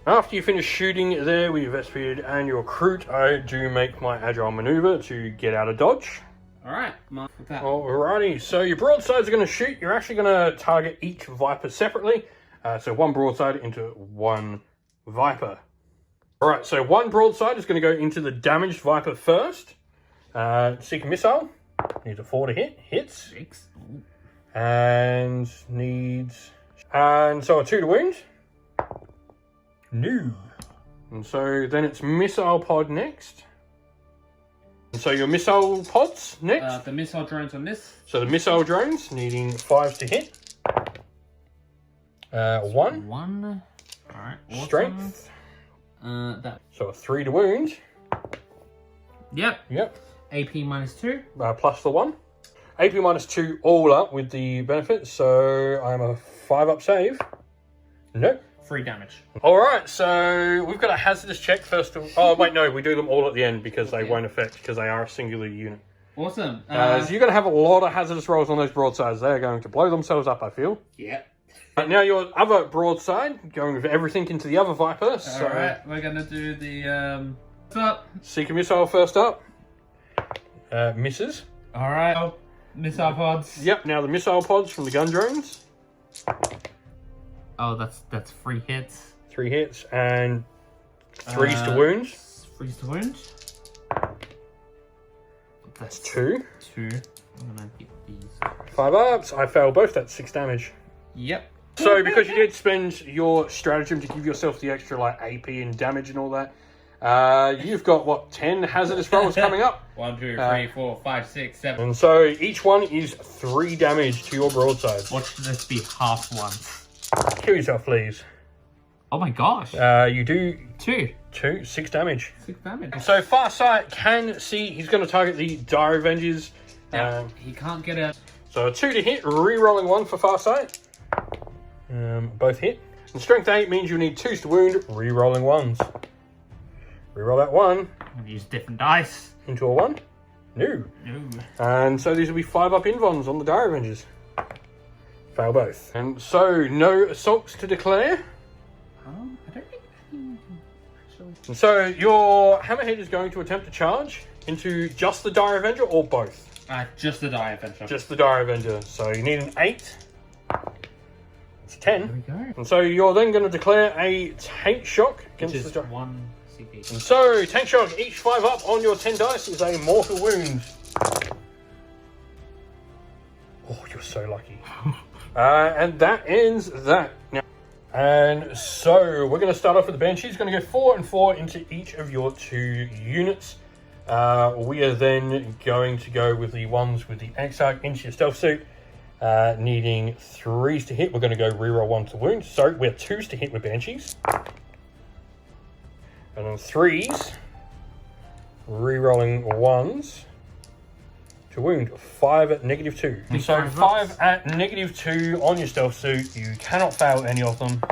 [SPEAKER 1] After you finish shooting there with your Vespiad and your Kroot, I do make my agile maneuver to get out of dodge.
[SPEAKER 2] Alright, mark with that.
[SPEAKER 1] Alrighty, so your broadsides are going to shoot. You're actually going to target each Viper separately. So 1 broadside into 1 Viper. Alright, so 1 broadside is going to go into the damaged Viper first. Seeker Missile. Needs a 4 to hit. Hits.
[SPEAKER 2] 6.
[SPEAKER 1] And needs... And so a 2 to wound. No. And so then it's Missile Pod next. And so your Missile Pods next.
[SPEAKER 2] The Missile Drones on this.
[SPEAKER 1] So the Missile Drones needing 5s to hit. 1.
[SPEAKER 2] 1. Alright. Awesome.
[SPEAKER 1] Strength. So a 3 to wound.
[SPEAKER 2] Yep.
[SPEAKER 1] Yep.
[SPEAKER 2] AP -2.
[SPEAKER 1] Plus the 1. AP -2 all up with the benefits. So I'm a 5-up save. Nope.
[SPEAKER 2] 3 damage.
[SPEAKER 1] Alright, so we've got a hazardous check first of... Oh, wait, no, we do them all at the end because they won't affect, because they are a singular unit.
[SPEAKER 2] Awesome.
[SPEAKER 1] So you're going to have a lot of hazardous rolls on those broadsides. They're going to blow themselves up, I feel.
[SPEAKER 2] Yeah.
[SPEAKER 1] Right, now your other broadside, going with everything into the other Viper. So
[SPEAKER 2] Alright, we're going to do the... up.
[SPEAKER 1] Seeker Missile first up. Misses.
[SPEAKER 2] Alright. Oh, Missile Pods.
[SPEAKER 1] Yep, now the Missile Pods from the gun drones.
[SPEAKER 2] Oh, that's 3 hits.
[SPEAKER 1] 3 hits and 3s to wound.
[SPEAKER 2] 3s to wound. That's
[SPEAKER 1] 2.
[SPEAKER 2] 2. I'm gonna hit these.
[SPEAKER 1] 5 ups. I fail both. That's 6 damage.
[SPEAKER 2] Yep.
[SPEAKER 1] So because you did spend your stratagem to give yourself the extra like AP and damage and all that, you've got what, 10 hazardous rolls coming up.
[SPEAKER 2] 1, 2, 3, 4, 5, 6, 7.
[SPEAKER 1] And so each one is 3 damage to your broadside.
[SPEAKER 2] Watch this be half one.
[SPEAKER 1] Kill yourself, please.
[SPEAKER 2] Oh my gosh.
[SPEAKER 1] You do
[SPEAKER 2] 2.
[SPEAKER 1] 6 damage.
[SPEAKER 2] 6 damage.
[SPEAKER 1] So Farsight can see he's going to target the Dire Avengers.
[SPEAKER 2] He can't get a...
[SPEAKER 1] So a 2 to hit, re-rolling 1 for Farsight. Both hit. And Strength 8 means you need 2s to wound, re-rolling 1s. Re-roll that 1.
[SPEAKER 2] I've used different dice.
[SPEAKER 1] Into a 1. No.
[SPEAKER 2] No.
[SPEAKER 1] And so these will be 5-up invons on the Dire Avengers. Fail both. And so no assaults to declare.
[SPEAKER 2] I don't think actually...
[SPEAKER 1] And so your Hammerhead is going to attempt to charge into just the Dire Avenger or both?
[SPEAKER 2] Just the Dire Avenger.
[SPEAKER 1] Just the Dire Avenger. So you need an 8. It's 10.
[SPEAKER 2] There we go.
[SPEAKER 1] And so you're then going to declare a Tank Shock against
[SPEAKER 2] Which is
[SPEAKER 1] the Dire.
[SPEAKER 2] 1 CP.
[SPEAKER 1] And so Tank Shock, each 5 up on your 10 dice is a mortal wound. Oh, you're so lucky. And that ends that. Now, and so we're going to start off with the Banshees. Going to go 4 and 4 into each of your 2 units. We are then going to go with the ones with the Exarch into your stealth suit. Needing 3s to hit. We're going to go reroll 1 to wound. So we're 2s to hit with Banshees. And then 3s. Rerolling 1s. To wound. 5 at -2. And so 5 at -2 on your stealth suit. You cannot fail any of them.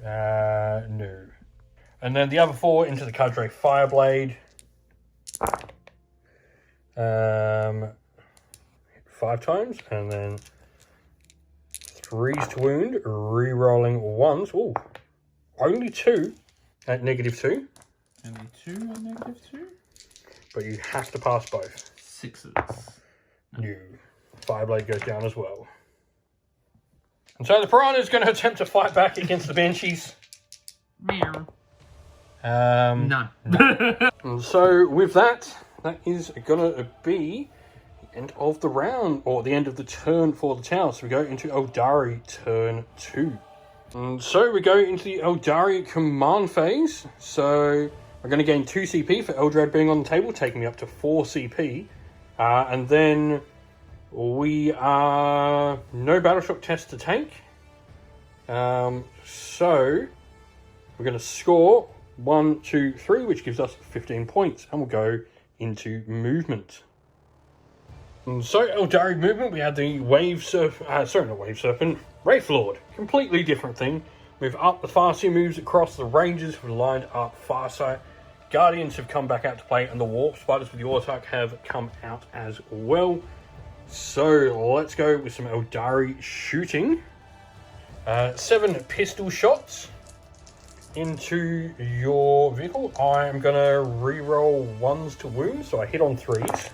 [SPEAKER 1] No. And then the other 4 into the Cadre Fireblade. 5 times. And then 3s to wound. Rerolling 1s. Ooh. Only 2 at -2.
[SPEAKER 2] Only 2 at -2?
[SPEAKER 1] But you have to pass both.
[SPEAKER 2] 6s.
[SPEAKER 1] No. Fireblade goes down as well. And so the Piranha is going to attempt to fight back against the Banshees.
[SPEAKER 2] Meow.
[SPEAKER 1] None. And so with that, that is going to be the end of the round, or the end of the turn for the tower. So we go into Aeldari turn 2. And so we go into the Aeldari command phase. So we're going to gain 2 CP for Eldrad being on the table, taking me up to 4 CP. And then we are no Battleshock test to take. So we're going to score 1, 2, 3, which gives us 15 points. And we'll go into movement. And so, Aeldari movement, we had the Wave Serpent, Wraith Lord. Completely different thing. Move up, the Farseer moves across the ranges for lined up Farsight. Guardians have come back out to play, and the Warp Spiders with the Autarch have come out as well. So, let's go with some Aeldari shooting. 7 pistol shots into your vehicle. I am going to re-roll 1s to wound, so I hit on 3s.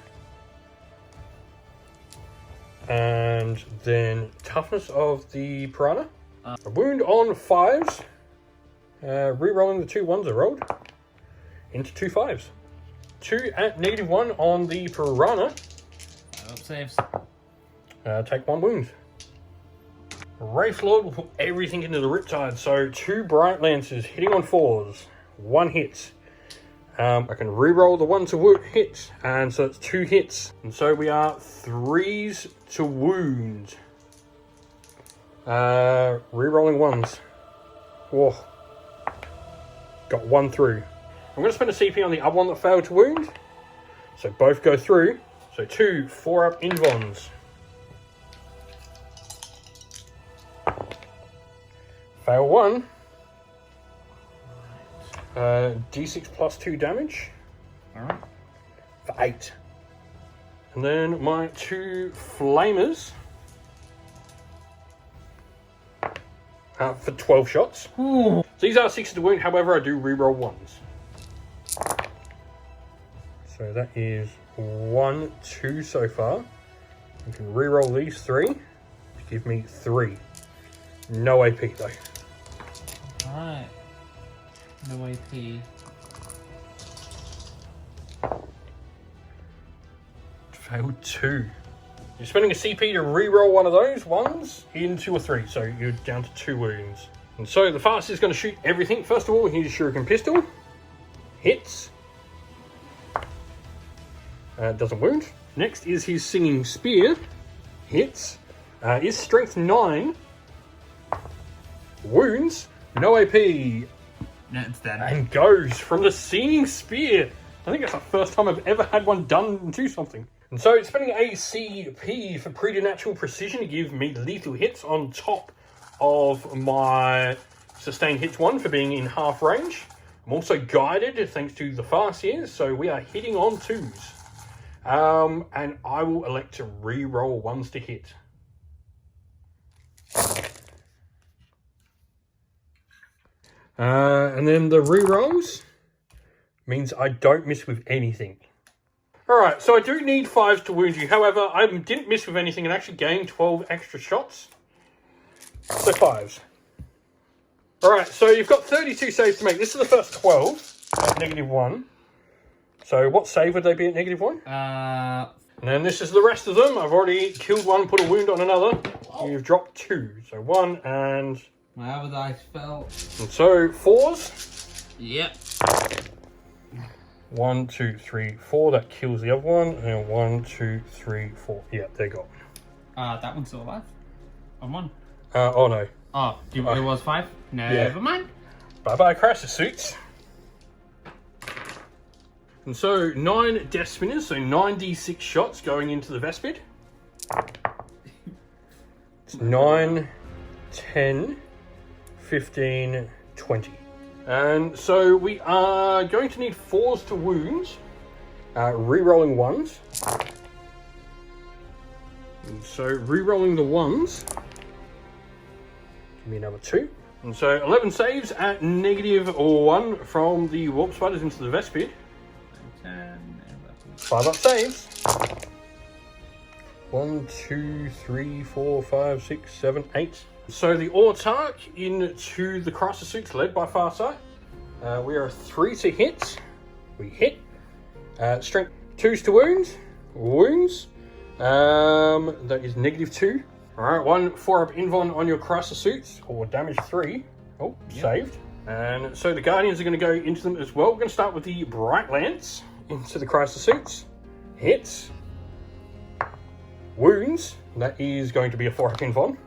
[SPEAKER 1] And then toughness of the Piranha. A wound on 5s. Re-rolling the 2 1s I rolled into 2 5s. 2 at -1 on the Piranha.
[SPEAKER 2] Saves.
[SPEAKER 1] Take 1 wound. Wraith Lord will put everything into the Riptide. So 2 Bright Lances hitting on 4s. 1 hit. I can re-roll the 1 to hit, and so it's 2 hits. And so we are 3s to wound. Re-rolling 1s. Whoa. Got 1 through. I'm going to spend a CP on the other one that failed to wound. So both go through. So 2 4-up Invons. Fail 1. D6 plus 2 damage.
[SPEAKER 2] Alright.
[SPEAKER 1] For 8. And then my 2 Flamers. For 12 shots.
[SPEAKER 2] Ooh.
[SPEAKER 1] So these are 6 to wound, however I do re-roll 1s. So that is 1, 2 so far. You can re-roll these 3 to give me 3. No AP though.
[SPEAKER 2] Alright. No AP.
[SPEAKER 1] Failed 2. You're spending a CP to re-roll one of those ones into a 3, so you're down to 2 wounds. And so the fast is going to shoot everything. First of all, here's Shuriken Pistol. Hits. Doesn't wound. Next is his Singing Spear. Hits. Is Strength 9. Wounds. No AP.
[SPEAKER 2] Yeah, it's dead.
[SPEAKER 1] And goes from the Singing Spear. I think that's the first time I've ever had one done to something. And so it's spending a CP for preternatural precision to give me lethal hits on top of my sustained hits 1 for being in half range. I'm also guided thanks to the Farseer, so we are hitting on 2s. And I will elect to re-roll 1s to hit. And then the re-rolls means I don't miss with anything. Alright, so I do need 5s to wound you. However, I didn't miss with anything and actually gained 12 extra shots. So 5s. Alright, so you've got 32 saves to make. This is the first 12 at -1. So what save would they be at -1?
[SPEAKER 2] Uh,
[SPEAKER 1] And then this is the rest of them. I've already killed one, put a wound on another. You've dropped 2. So 1 and...
[SPEAKER 2] my other dice fell.
[SPEAKER 1] And so 4s.
[SPEAKER 2] Yep.
[SPEAKER 1] 1, 2, 3, 4. That kills the other one. And 1, 2, 3, 4. Yeah, they're gone.
[SPEAKER 2] That one's still alive. On 1.
[SPEAKER 1] Oh no.
[SPEAKER 2] Oh, it was 5? Never mind.
[SPEAKER 1] Bye-bye crisis suits. And so 9 death spinners, so 9d6 shots going into the Vespid. It's 9, 10, 15, 20. And so we are going to need 4s to wounds, re-rolling 1s. And so re-rolling the 1s, give me another 2. And so 11 saves at -1 from the Warp Spiders into the Vespid. 5 up saves. 1, 2, 3, 4, 5, 6, 7, 8. So the Autarch into the crisis suits led by Farsight. We are 3 to hit. We hit. Strength 2s to wounds. Wounds. That is -2. Alright, 1 4-up Invon on your crisis suits, or damage 3. Oh, yep. Saved. And so the Guardians are going to go into them as well. We're going to start with the Bright Lance into the crisis suits. Hits. Wounds. That is going to be a 4-up Invon.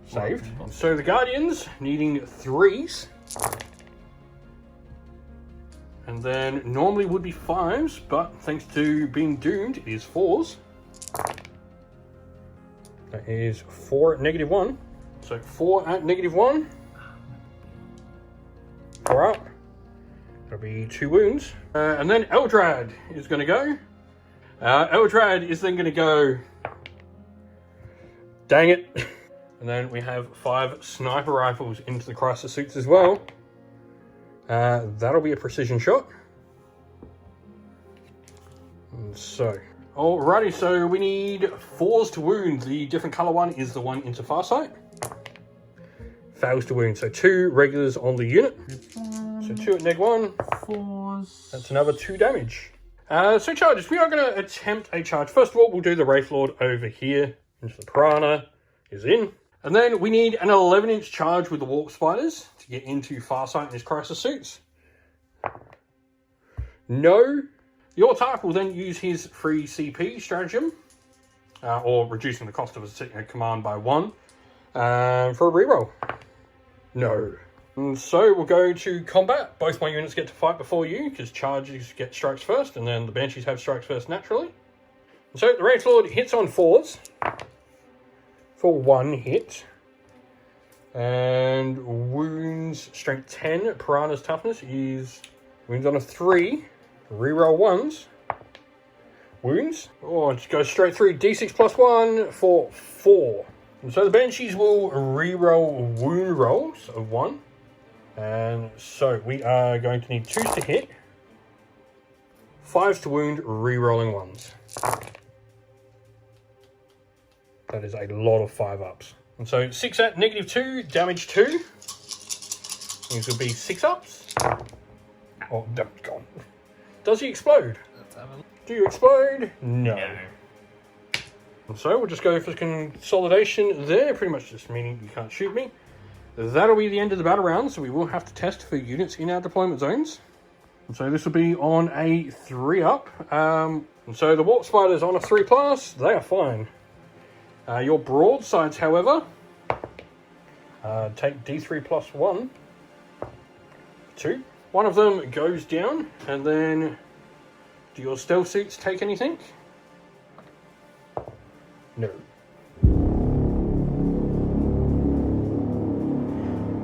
[SPEAKER 1] Saved. So the Guardians needing 3s. And then normally would be 5s, but thanks to being doomed, it is 4s. That is 4 at -1. So 4 at -1. 4 up. That'll be 2 wounds. And then Aeldari is going to go. Aeldari is then going to go. Dang it. And then we have 5 sniper rifles into the crisis suits as well. That'll be a precision shot. And so, alrighty, so we need 4s to wound. The different color one is the one into Farsight. Fails to wound, so 2 regulars on the unit. So 2 at -1.
[SPEAKER 2] 4s.
[SPEAKER 1] That's another 2 damage. So charges, we are going to attempt a charge. First of all, we'll do the Wraith Lord over here into the Piranha. Is in. And then we need an 11-inch charge with the Warp Spiders to get into Farsight and his crisis suits. No. The Autarch will then use his free CP stratagem, or reducing the cost of a command by 1, for a reroll. No. And so we'll go to combat. Both my units get to fight before you, because charges get strikes first, and then the Banshees have strikes first naturally. And so the Wraith Lord hits on 4s. For 1 hit. And wounds strength 10. Piranha's toughness is wounds on a 3. Reroll 1s. Wounds. Oh, just go straight through. D6 plus 1 for 4. And so the Banshees will reroll wound rolls of 1. And so we are going to need 2s to hit. 5s to wound, rerolling 1s. That is a lot of 5-ups. And so 6 at -2, damage 2. These will be 6-ups. Oh, gone. Does he explode? Do you explode? No. And so we'll just go for consolidation there, pretty much just meaning you can't shoot me. That'll be the end of the battle round, so we will have to test for units in our deployment zones. And so this will be on a 3-up. And so the Warp Spiders on a 3+, they are fine. Your broadsides, however, take D3 plus 1, 2. One of them goes down, and then do your stealth suits take anything? No.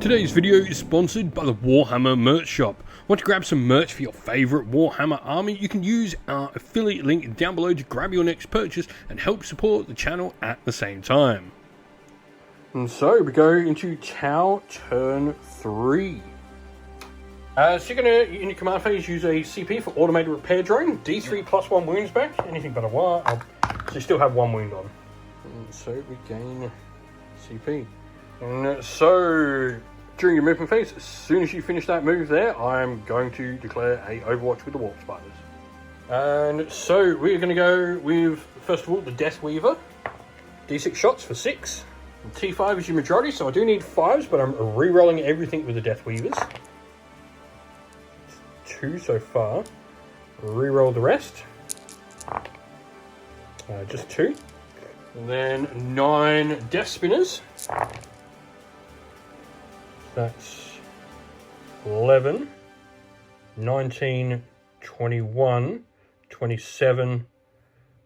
[SPEAKER 3] Today's video is sponsored by the Warhammer merch shop. Want to grab some merch for your favourite Warhammer army? You can use our affiliate link down below to grab your next purchase and help support the channel at the same time.
[SPEAKER 1] And so we go into Tau turn 3. So you're going to, in your command phase, use a CP for automated repair drone. D3 plus 1 wounds back. Anything but a wire. So you still have 1 wound on. And so we gain CP. And so during your movement phase, as soon as you finish that move there, I'm going to declare a Overwatch with the Warp Spiders. And so we're going to go with, first of all, the Death Weaver. D6 shots for 6. And T5 is your majority, so I do need 5s, but I'm re-rolling everything with the Death Weavers. 2 so far. Re-roll the rest. Just 2. And then 9 Death Spinners. That's 11, 19, 21, 27,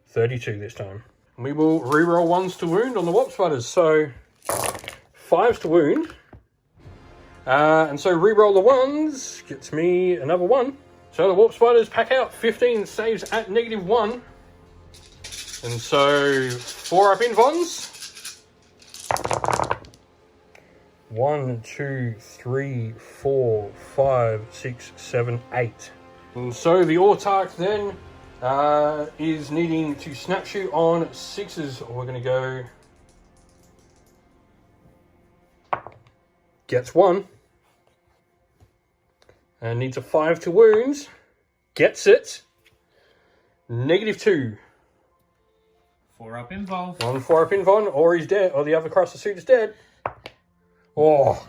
[SPEAKER 1] 32 this time. And we will re-roll 1s to wound on the Warp Spiders. So 5s to wound. And so re-roll the 1s gets me another 1. So the Warp Spiders pack out 15 saves at -1. And so 4-up invons. 1, 2, 3, 4, 5, 6, 7, 8. And so the Autarch then is needing to snapshoot on 6s. We're going to go... Gets 1. And needs a 5 to wounds. Gets it. -2.
[SPEAKER 2] 4-up invuln.
[SPEAKER 1] 1 4-up invuln, or he's dead, or the other crisis suit is dead. Oh,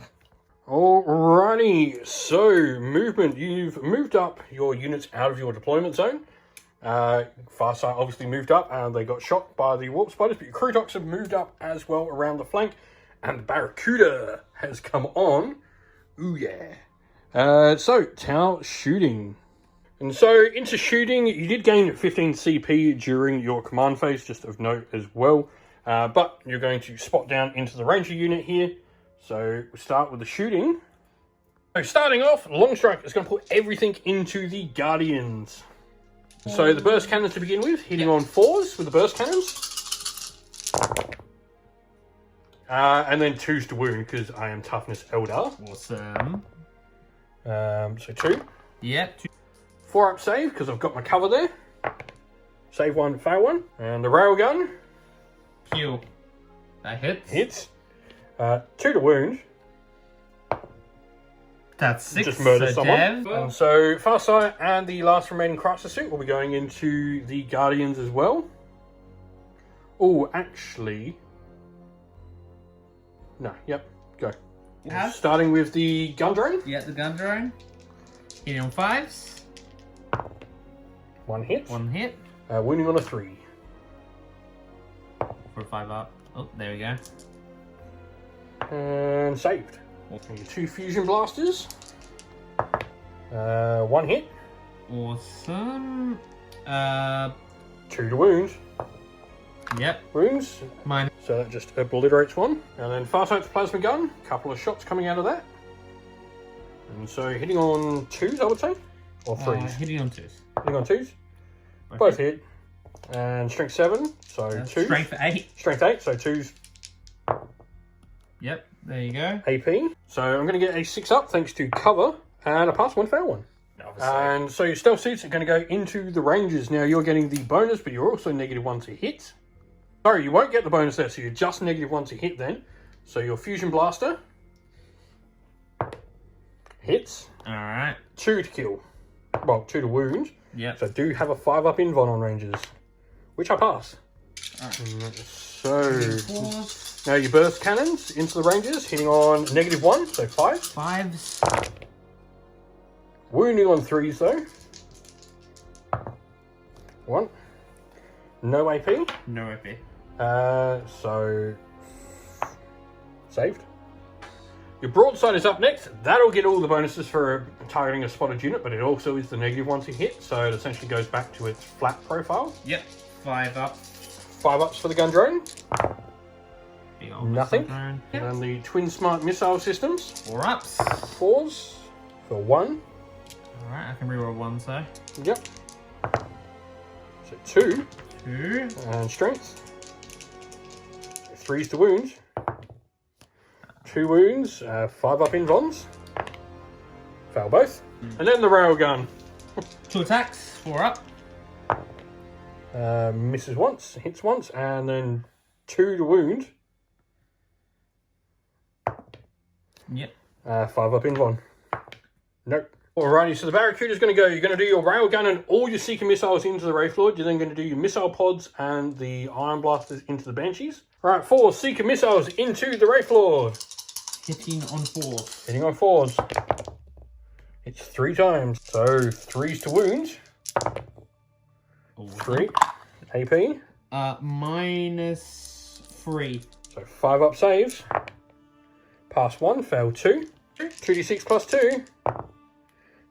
[SPEAKER 1] alrighty. So, movement. You've moved up your units out of your deployment zone. Farsight obviously moved up, and they got shot by the Warp Spiders, but your Crutox have moved up as well around the flank, and the Barracuda has come on. Ooh, yeah. So, Tau shooting.
[SPEAKER 3] And so into shooting, you did gain 15 CP during your command phase, just of note as well. But you're going to spot down into the ranger unit here. So we'll start with the shooting. So starting off, long strike is going to put everything into the guardians. So the burst cannons to begin with, hitting on 4s with the burst cannons. And then 2s to wound, because I am toughness Eldar.
[SPEAKER 2] Awesome.
[SPEAKER 3] So 2.
[SPEAKER 2] Yep.
[SPEAKER 3] 4 up save, because I've got my cover there. Save 1, fail 1. And the railgun.
[SPEAKER 2] Heal. That hits.
[SPEAKER 3] Hits. 2 to wound.
[SPEAKER 2] That's 6.
[SPEAKER 3] Just murder someone.
[SPEAKER 2] Dev.
[SPEAKER 3] And so Farsight and the last remaining Crisis Suit will be going into the Guardians as well. Oh, actually... No, yep, go.
[SPEAKER 2] Have?
[SPEAKER 3] Starting with the gun drone.
[SPEAKER 2] Yeah, the gun drone. Hitting on 5s.
[SPEAKER 3] 1 hit.
[SPEAKER 2] 1 hit.
[SPEAKER 3] Wounding on a 3.
[SPEAKER 2] For a 5 up. Oh, there we go.
[SPEAKER 3] And saved. And your 2 fusion blasters. 1 hit.
[SPEAKER 2] Awesome.
[SPEAKER 3] 2 to wound.
[SPEAKER 2] Yep.
[SPEAKER 3] Wounds.
[SPEAKER 2] Mine.
[SPEAKER 3] So that just obliterates 1. And then Farsight's plasma gun. Couple of shots coming out of that. And so hitting on 2s, I would say. Or 3s.
[SPEAKER 2] Hitting on 2s.
[SPEAKER 3] Hitting on 2s. Both hit. And strength 7, so 2.
[SPEAKER 2] Strength 8.
[SPEAKER 3] Strength 8, so 2's
[SPEAKER 2] Yep, there you go.
[SPEAKER 3] AP. So I'm going to get a 6 up thanks to cover. And a pass 1, fail 1.
[SPEAKER 2] Obviously.
[SPEAKER 3] And so your stealth suits are going to go into the Rangers. Now you're getting the bonus, but you're also -1 to hit. Sorry, you won't get the bonus there, so you're just -1 to hit then. So your fusion blaster hits.
[SPEAKER 2] Alright.
[SPEAKER 3] 2 to kill. Well, 2 to wound.
[SPEAKER 2] Yep.
[SPEAKER 3] So I do have a 5 up invuln on Rangers, which I pass.
[SPEAKER 2] Alright.
[SPEAKER 3] So now your burst cannons into the Rangers, hitting on -1, so 5.
[SPEAKER 2] 5s.
[SPEAKER 3] Wounding on 3s though. 1. No AP.
[SPEAKER 2] No AP.
[SPEAKER 3] So saved. Your broadside is up next. That'll get all the bonuses for targeting a spotted unit, but it also is the -1 to hit, so it essentially goes back to its flat profile.
[SPEAKER 2] Yep. 5 up.
[SPEAKER 3] 5 ups for the gun drone.
[SPEAKER 2] Big old
[SPEAKER 3] Nothing.
[SPEAKER 2] drone.
[SPEAKER 3] And then the twin smart missile systems.
[SPEAKER 2] 4 ups.
[SPEAKER 3] 4s for 1.
[SPEAKER 2] Alright, I can reroll 1, so.
[SPEAKER 3] Yep. So 2.
[SPEAKER 2] 2.
[SPEAKER 3] And strength. So 3s to wound. 2 wounds, 5 up invulns. Fail both. And then the railgun.
[SPEAKER 2] 2 attacks. 4 up.
[SPEAKER 3] Misses once, hits once, and then 2 to wound.
[SPEAKER 2] Yep.
[SPEAKER 3] 5 up invuln. Nope. Alrighty, so the Barracuda is going to go. You're going to do your railgun and all your Seeker missiles into the Wraith Lord. You're then going to do your missile pods and the Iron Blasters into the Banshees. Alright, 4 Seeker missiles into the Wraith Lord.
[SPEAKER 2] Hitting on 4s.
[SPEAKER 3] Hitting on 4s. It's 3 times. So 3s to wound. 3 AP.
[SPEAKER 2] -3.
[SPEAKER 3] So 5 up saves. Pass 1, fail 2. 2d6 plus 2.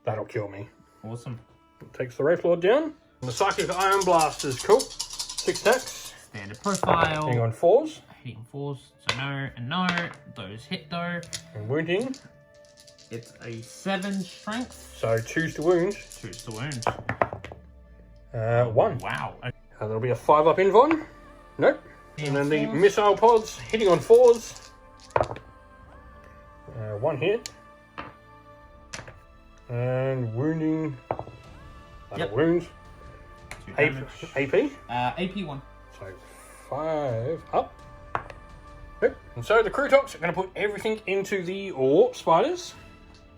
[SPEAKER 3] That'll kill me.
[SPEAKER 2] Awesome.
[SPEAKER 3] Takes the Wraith Lord down. And the Psychic Iron Blasters, cool. 6 attacks.
[SPEAKER 2] Standard profile.
[SPEAKER 3] Hitting on 4s.
[SPEAKER 2] Hitting 4s. So no and no. Those hit though.
[SPEAKER 3] And wounding.
[SPEAKER 2] It's a 7 strength.
[SPEAKER 3] So 2s to wound.
[SPEAKER 2] 2's to wound.
[SPEAKER 3] 1.
[SPEAKER 2] Wow.
[SPEAKER 3] There'll be a 5 up invuln. Nope. And then the missile pods hitting on 4s. 1 hit. And wounding.
[SPEAKER 2] Yep.
[SPEAKER 3] Wounds.
[SPEAKER 2] 2
[SPEAKER 3] AP.
[SPEAKER 2] damage. AP 1.
[SPEAKER 3] So 5 up. Yep. And so the Crutox are going to put everything into the Warp Spiders.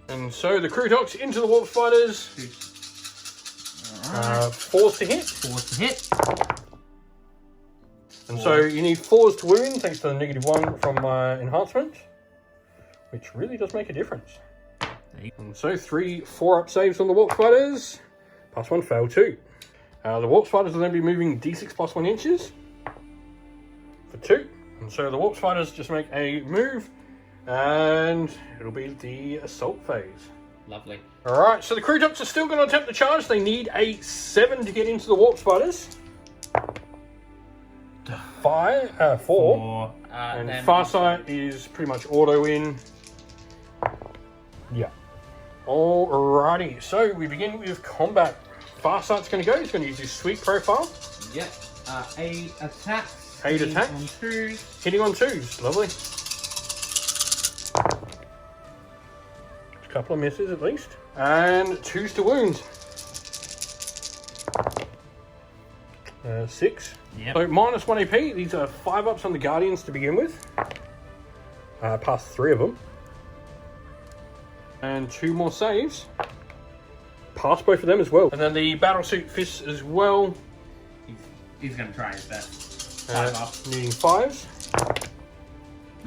[SPEAKER 3] And so the Crutox into the Warp Spiders. 4s to hit.
[SPEAKER 2] 4s to hit.
[SPEAKER 3] And so you need 4s to wound thanks to the -1 from my enhancement. Which really does make a difference. And so 3 4-up saves on the Warp Spiders. Pass 1, fail 2. The Warp Spiders will then be moving d6 plus 1 inches. For 2. And so the Warp Spiders just make a move. And it'll be the Assault phase.
[SPEAKER 2] Lovely.
[SPEAKER 3] Alright, so the Crutox are still going to attempt the charge. They need a 7 to get into the Warp Spiders. 4. And Farsight is pretty much auto in. Yeah. Alrighty, so we begin with combat. Farsight's going to go. He's going to use his sweep profile.
[SPEAKER 2] Yep. 8 attacks.
[SPEAKER 3] 8 attacks.
[SPEAKER 2] On 2s.
[SPEAKER 3] Hitting on 2s. Lovely. A couple of misses at least. And 2s to wound. 6.
[SPEAKER 2] Yep.
[SPEAKER 3] So minus 1 AP. These are 5 ups on the Guardians to begin with. Past 3 of them. And 2 more saves. Pass both of them as well. And then the Battlesuit Fists as well.
[SPEAKER 2] He's going to try his best. 5 up.
[SPEAKER 3] Needing 5s.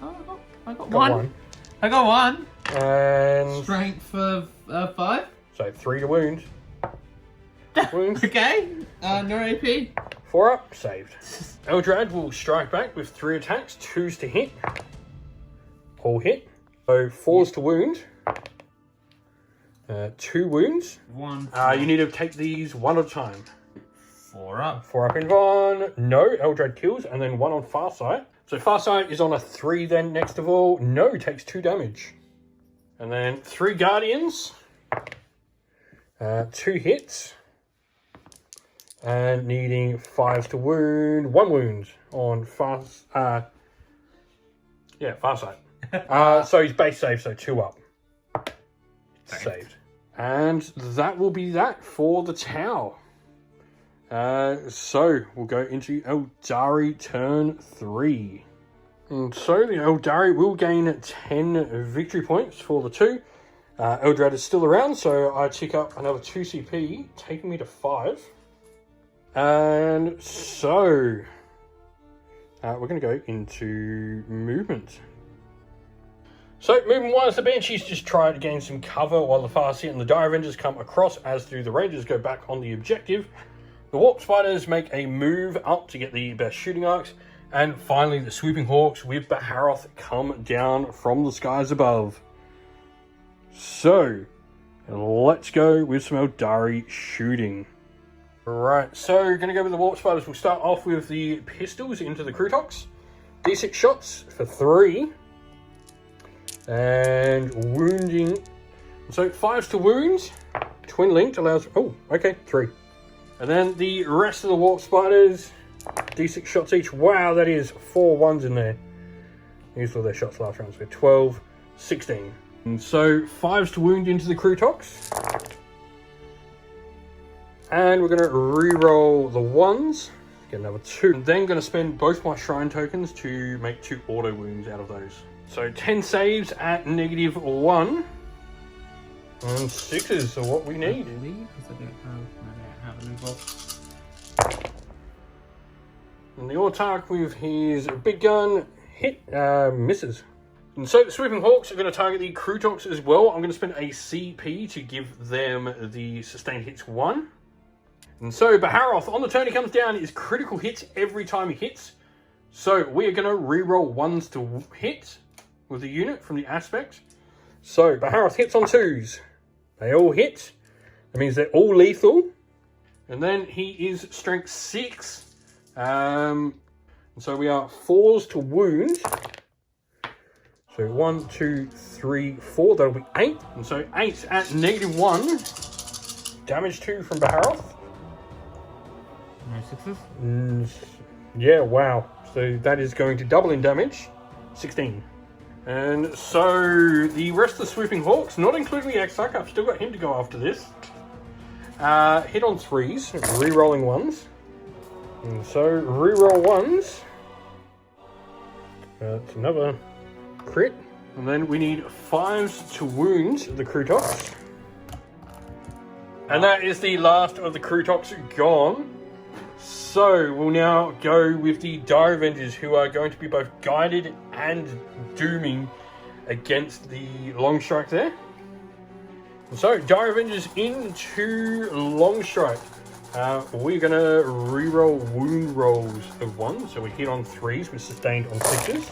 [SPEAKER 2] Oh, I got 1. I got 1.
[SPEAKER 3] And
[SPEAKER 2] Strength of 5.
[SPEAKER 3] so 3 to wound. Wounds.
[SPEAKER 2] Okay. No AP.
[SPEAKER 3] 4 up. Saved. Eldrad will strike back with 3 attacks. 2s to hit. All hit. So 4s to wound. 2 wounds.
[SPEAKER 2] 1.
[SPEAKER 3] You need to take these one at a time.
[SPEAKER 2] 4 up.
[SPEAKER 3] 4 up in Von. No, Eldrad kills, and then 1 on Farsight. So Farsight is on a 3 then next of all. No, takes 2 damage. And then 3 Guardians. 2 hits. And needing 5s to wound. 1 wound on Farsight. So he's base save, so 2 up. Saved. And that will be that for the Tau. So we'll go into Aeldari turn 3. And so the Aeldari will gain 10 victory points for the 2. Eldrad is still around, so I tick up another 2 CP, taking me to 5. And so we're going to go into movement. So, movement wise, the Banshees just try to gain some cover while the Farseer and the Dire Avengers come across, as do the Rangers go back on the objective. The Warp Spiders make a move up to get the best shooting arcs, and finally the Swooping Hawks with Baharoth come down from the skies above. So, let's go with some Aeldari shooting. Right, so we're going to go with the Warp Spiders. We'll start off with the pistols into the Crutox. D6 shots for 3. And wounding. So 5s to wound. Twin linked allows. Oh, okay, 3. And then the rest of the Warp Spiders, D6 shots each. Wow, that is 4 1s in there. These were their shots last round, so 12, 16. And so 5s to wound into the Crutox. And we're going to re-roll the 1s. Get another 2. And then going to spend both my Shrine tokens to make 2 auto wounds out of those. So 10 saves at -1. And 6s are what we need.
[SPEAKER 2] Because I don't have an involved.
[SPEAKER 3] And the Autark with his big gun hit, misses. And so the Swooping Hawks are going to target the Crutox as well. I'm going to spend a CP to give them the sustained hits 1. And so Baharoth, on the turn he comes down, is critical hits every time he hits. So we are going to re-roll 1s to hit with the unit from the aspect. So Baharoth hits on 2s. They all hit. That means they're all lethal. And then he is strength 6. And so we are 4s to wound. So 1, 2, 3, 4. That'll be 8. And so 8 at -1. Damage 2 from Baharoth.
[SPEAKER 2] No 6s?
[SPEAKER 3] Yeah, wow. So that is going to double in damage. 16. And so the rest of the Swooping Hawks, not including the Exarch, I've still got him to go after this. Hit on 3s, re-rolling 1s. And so re-roll 1s. That's another crit. And then we need 5s to wound the Crutox. And that is the last of the Crutox gone. So we'll now go with the Dire Avengers, who are going to be both guided and dooming against the long strike there. And so Dire Avengers into long strike. We're going to re-roll wound rolls of 1. So we hit on 3s with sustained on 6s.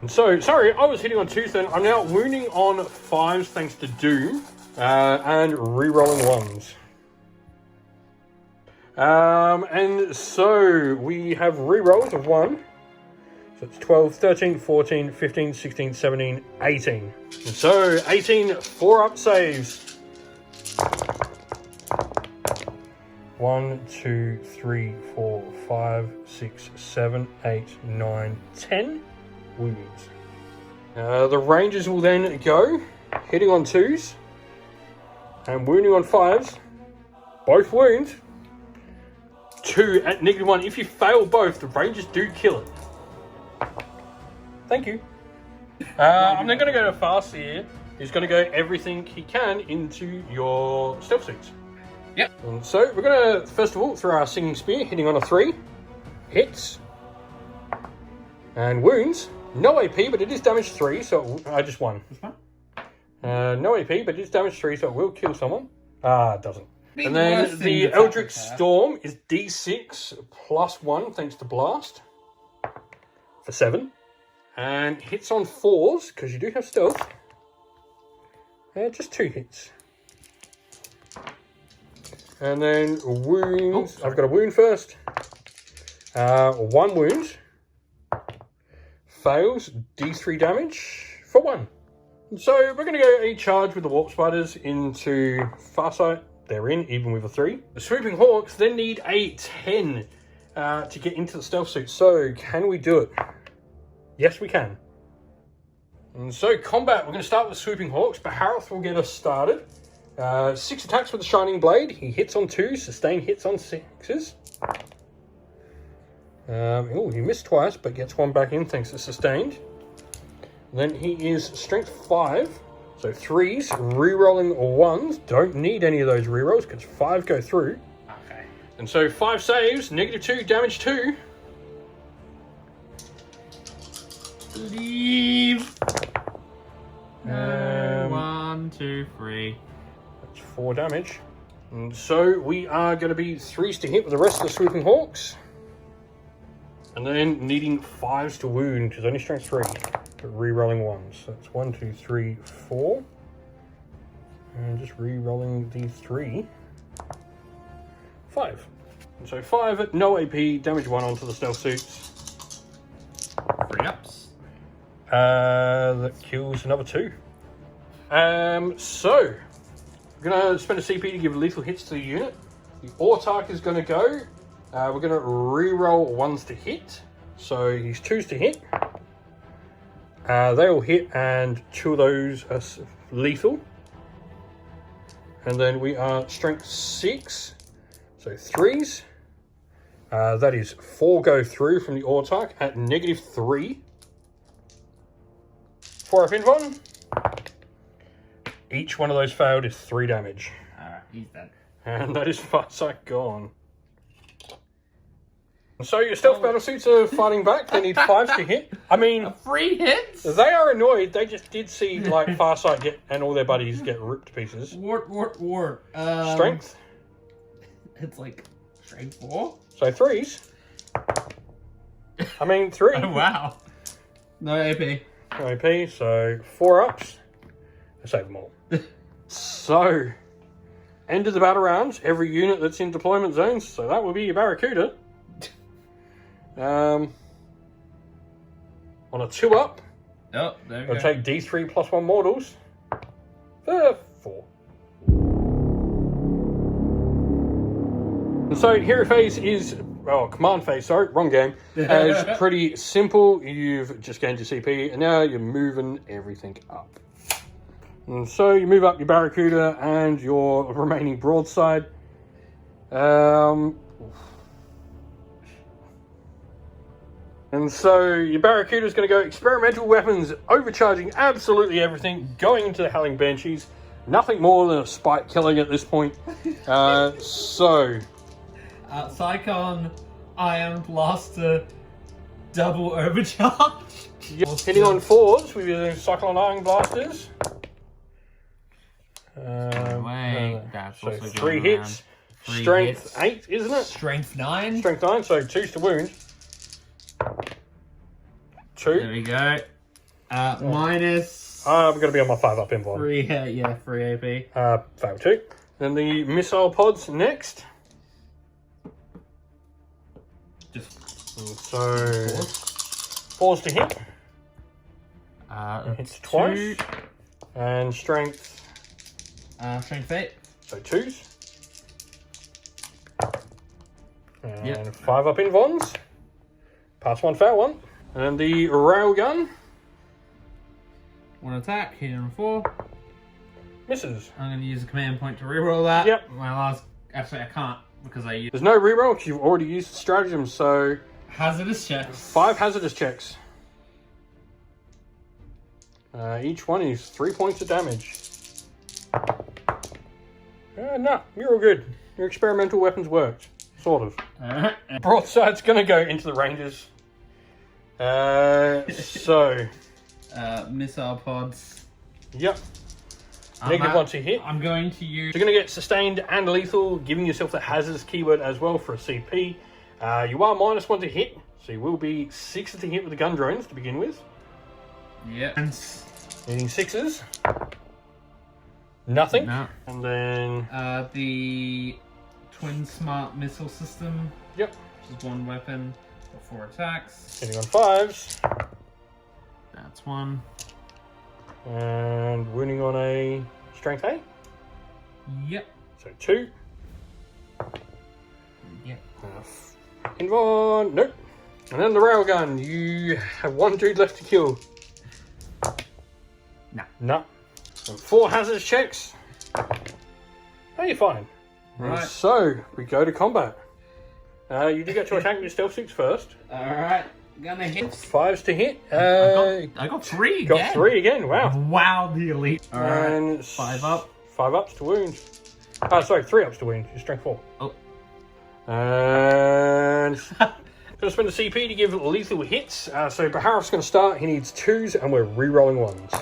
[SPEAKER 3] And so, sorry, I was hitting on 2s then. I'm now wounding on 5s thanks to Doom, and re-rolling 1s. And so we have re-rolls of 1. So it's 12, 13, 14, 15, 16, 17, 18. And so 18 4-up saves. 1, 2, 3, 4, 5, 6, 7, 8, 9, 10 wounds. The Rangers will then go, hitting on 2s and wounding on 5s. Both wound. 2 at -1. If you fail both, the Rangers do kill it. Thank you. I'm then going to go to Fast here. He's going to go everything he can into your stealth suits.
[SPEAKER 2] Yep.
[SPEAKER 3] And so we're going to, first of all, throw our Singing Spear, hitting on a 3. Hits. And wounds. No AP, but it is damage 3, so I just won. No AP, but it is damage 3, so it will kill someone. It doesn't. And then the Eldritch Storm is D6 plus 1, thanks to Blast. For 7. And hits on 4s, because you do have stealth. Just 2 hits. And then wounds. I've got a wound first. 1 wound. Fails. D3 damage for 1. And so we're going to go a charge with the Warp Spiders into Farsight. They're in, even with a 3. The Swooping Hawks then need a 10 to get into the stealth suit. So can we do it? Yes, we can. And so combat, we're going to start with Swooping Hawks. Bahareth will get us started. 6 attacks with the Shining Blade. He hits on 2s, sustain hits on 6s. He missed twice, but gets 1 back in thanks to sustained. Then he is strength 5, so 3s, re-rolling 1s. Don't need any of those re-rolls because 5 go through.
[SPEAKER 2] Okay.
[SPEAKER 3] And so 5 saves, -2, damage 2.
[SPEAKER 2] Leave. 1, 2, 3.
[SPEAKER 3] That's 4 damage. And so we are going to be 3s to hit with the rest of the Swooping Hawks. And then needing 5s to wound, because only strength 3. But re-rolling 1s. So that's 1, 2, 3, 4. And just re-rolling the 3. 5. And so 5 at no AP, damage 1 onto the stealth suits.
[SPEAKER 2] 3-ups.
[SPEAKER 3] That kills another 2. So we're going to spend a CP to give lethal hits to the unit. The Autarch is going to go. We're going to re-roll 1s to hit. So he's 2s to hit. They will hit, and 2 of those are lethal. And then we are strength 6, so 3s. That is 4 go through from the Autarch at -3. 4 up in 1. Each one of those failed is 3 damage.
[SPEAKER 2] Alright, he's dead.
[SPEAKER 3] And that is Farsight gone. So your stealth battle suits are fighting back. They need 5s to hit. I mean,
[SPEAKER 2] 3 hits?
[SPEAKER 3] they are annoyed. They just did see like Farsight get and all their buddies get ripped to pieces.
[SPEAKER 2] Wart.
[SPEAKER 3] Strength.
[SPEAKER 2] It's like strength 4.
[SPEAKER 3] So 3s. I mean 3.
[SPEAKER 2] Oh wow. No AP.
[SPEAKER 3] No AP. So 4 ups. I save them all. So end of the battle rounds. Every unit that's in deployment zones. So that will be your Barracuda. On a 2-up,
[SPEAKER 2] Oh, there we
[SPEAKER 3] I'll
[SPEAKER 2] go.
[SPEAKER 3] take D3 plus 1 mortals for 4. And so hero phase is, command phase, sorry, wrong game, is pretty simple. You've just gained your CP and now you're moving everything up. And so you move up your Barracuda and your remaining broadside. And so your Barracuda is going to go experimental weapons, overcharging absolutely everything, going into the Howling Banshees. Nothing more than a spike killing at this point.
[SPEAKER 2] Psychon, Iron Blaster, double overcharge.
[SPEAKER 3] Hitting on 4s with your Cyclone Iron Blasters.
[SPEAKER 2] That's
[SPEAKER 3] so
[SPEAKER 2] also
[SPEAKER 3] 3
[SPEAKER 2] going
[SPEAKER 3] hits.
[SPEAKER 2] around. 3
[SPEAKER 3] Strength
[SPEAKER 2] hits.
[SPEAKER 3] 8, isn't it?
[SPEAKER 2] Strength 9.
[SPEAKER 3] Strength 9, so 2s to wound. 2.
[SPEAKER 2] There we go. Minus
[SPEAKER 3] I'm going to be on my 5-up invuln.
[SPEAKER 2] 3 AP.
[SPEAKER 3] Fail 2. Then the missile pods next.
[SPEAKER 2] Just
[SPEAKER 3] And so, pause to hit. Hits twice. And strength.
[SPEAKER 2] Strength 8.
[SPEAKER 3] So 2s. And
[SPEAKER 2] Yep.
[SPEAKER 3] 5-up invulns. Pass 1, fail 1. And the railgun.
[SPEAKER 2] 1 attack, hitting on 4.
[SPEAKER 3] Misses.
[SPEAKER 2] I'm going to use a command point to reroll that.
[SPEAKER 3] Yep.
[SPEAKER 2] My last. Actually, I can't because I used
[SPEAKER 3] There's no reroll because you've already used the stratagem, so
[SPEAKER 2] hazardous checks.
[SPEAKER 3] 5 hazardous checks. Each one is 3 points of damage. No, you're all good. Your experimental weapons worked. Sort of. Broadside's going to go into the Rangers.
[SPEAKER 2] Missile pods.
[SPEAKER 3] Yep. -1 to hit.
[SPEAKER 2] I'm going to use.
[SPEAKER 3] So you're going to get sustained and lethal, giving yourself the hazardous keyword as well for a CP. You are -1 to hit, so you will be 6 to hit with the gun drones to begin with.
[SPEAKER 2] Yeah.
[SPEAKER 3] Needing 6s. Nothing.
[SPEAKER 2] No.
[SPEAKER 3] And then...
[SPEAKER 2] The twin smart missile system.
[SPEAKER 3] Yep.
[SPEAKER 2] Which is 1 weapon for 4 attacks.
[SPEAKER 3] Hitting on 5s.
[SPEAKER 2] That's 1.
[SPEAKER 3] And wounding on a strength 8.
[SPEAKER 2] Yep.
[SPEAKER 3] So 2.
[SPEAKER 2] Yep.
[SPEAKER 3] Invuln. Nope. And then the railgun. You have 1 dude left to kill.
[SPEAKER 2] No.
[SPEAKER 3] No. And 4 hazardous checks. Oh, you're fine.
[SPEAKER 2] Right.
[SPEAKER 3] And so, we go to combat. You do get to attack with your stealth suits first.
[SPEAKER 2] Alright. Gonna hit.
[SPEAKER 3] 5s to hit.
[SPEAKER 2] I got 3 again.
[SPEAKER 3] Got 3 again, wow.
[SPEAKER 2] Wow, the elite. Alright.
[SPEAKER 3] And
[SPEAKER 2] 5 up.
[SPEAKER 3] 5 ups to wound. Sorry, 3 ups to wound. Your strength 4.
[SPEAKER 2] Oh.
[SPEAKER 3] And gonna spend a CP to give lethal hits. So Baharaf's gonna start. He needs 2s, and we're re-rolling 1s.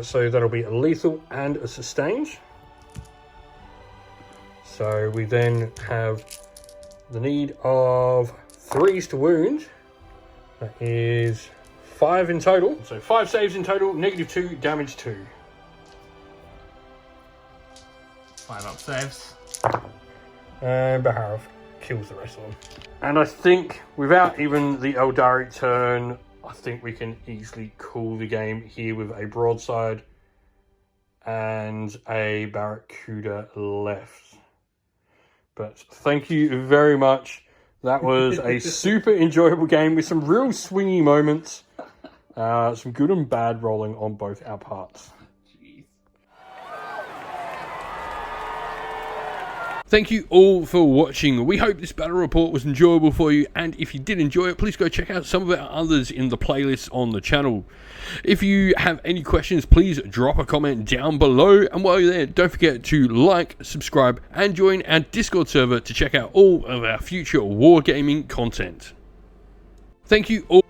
[SPEAKER 3] So that'll be a lethal and a sustained. So we then have the need of 3s to wound. That is 5 in total. So 5 saves in total, -2, damage 2.
[SPEAKER 2] 5 up saves.
[SPEAKER 3] And Baharaf kills the rest of them. And I think without even the Aeldari turn, I think we can easily call the game here with a broadside and a Barracuda left. But thank you very much. That was a super enjoyable game with some real swingy moments. Some good and bad rolling on both our parts.
[SPEAKER 1] Thank you all for watching. We hope this battle report was enjoyable for you, and if you did enjoy it, please go check out some of our others in the playlist on the channel. If you have any questions, please drop a comment down below, and while you're there, don't forget to like, subscribe, and join our Discord server to check out all of our future wargaming content. Thank you all.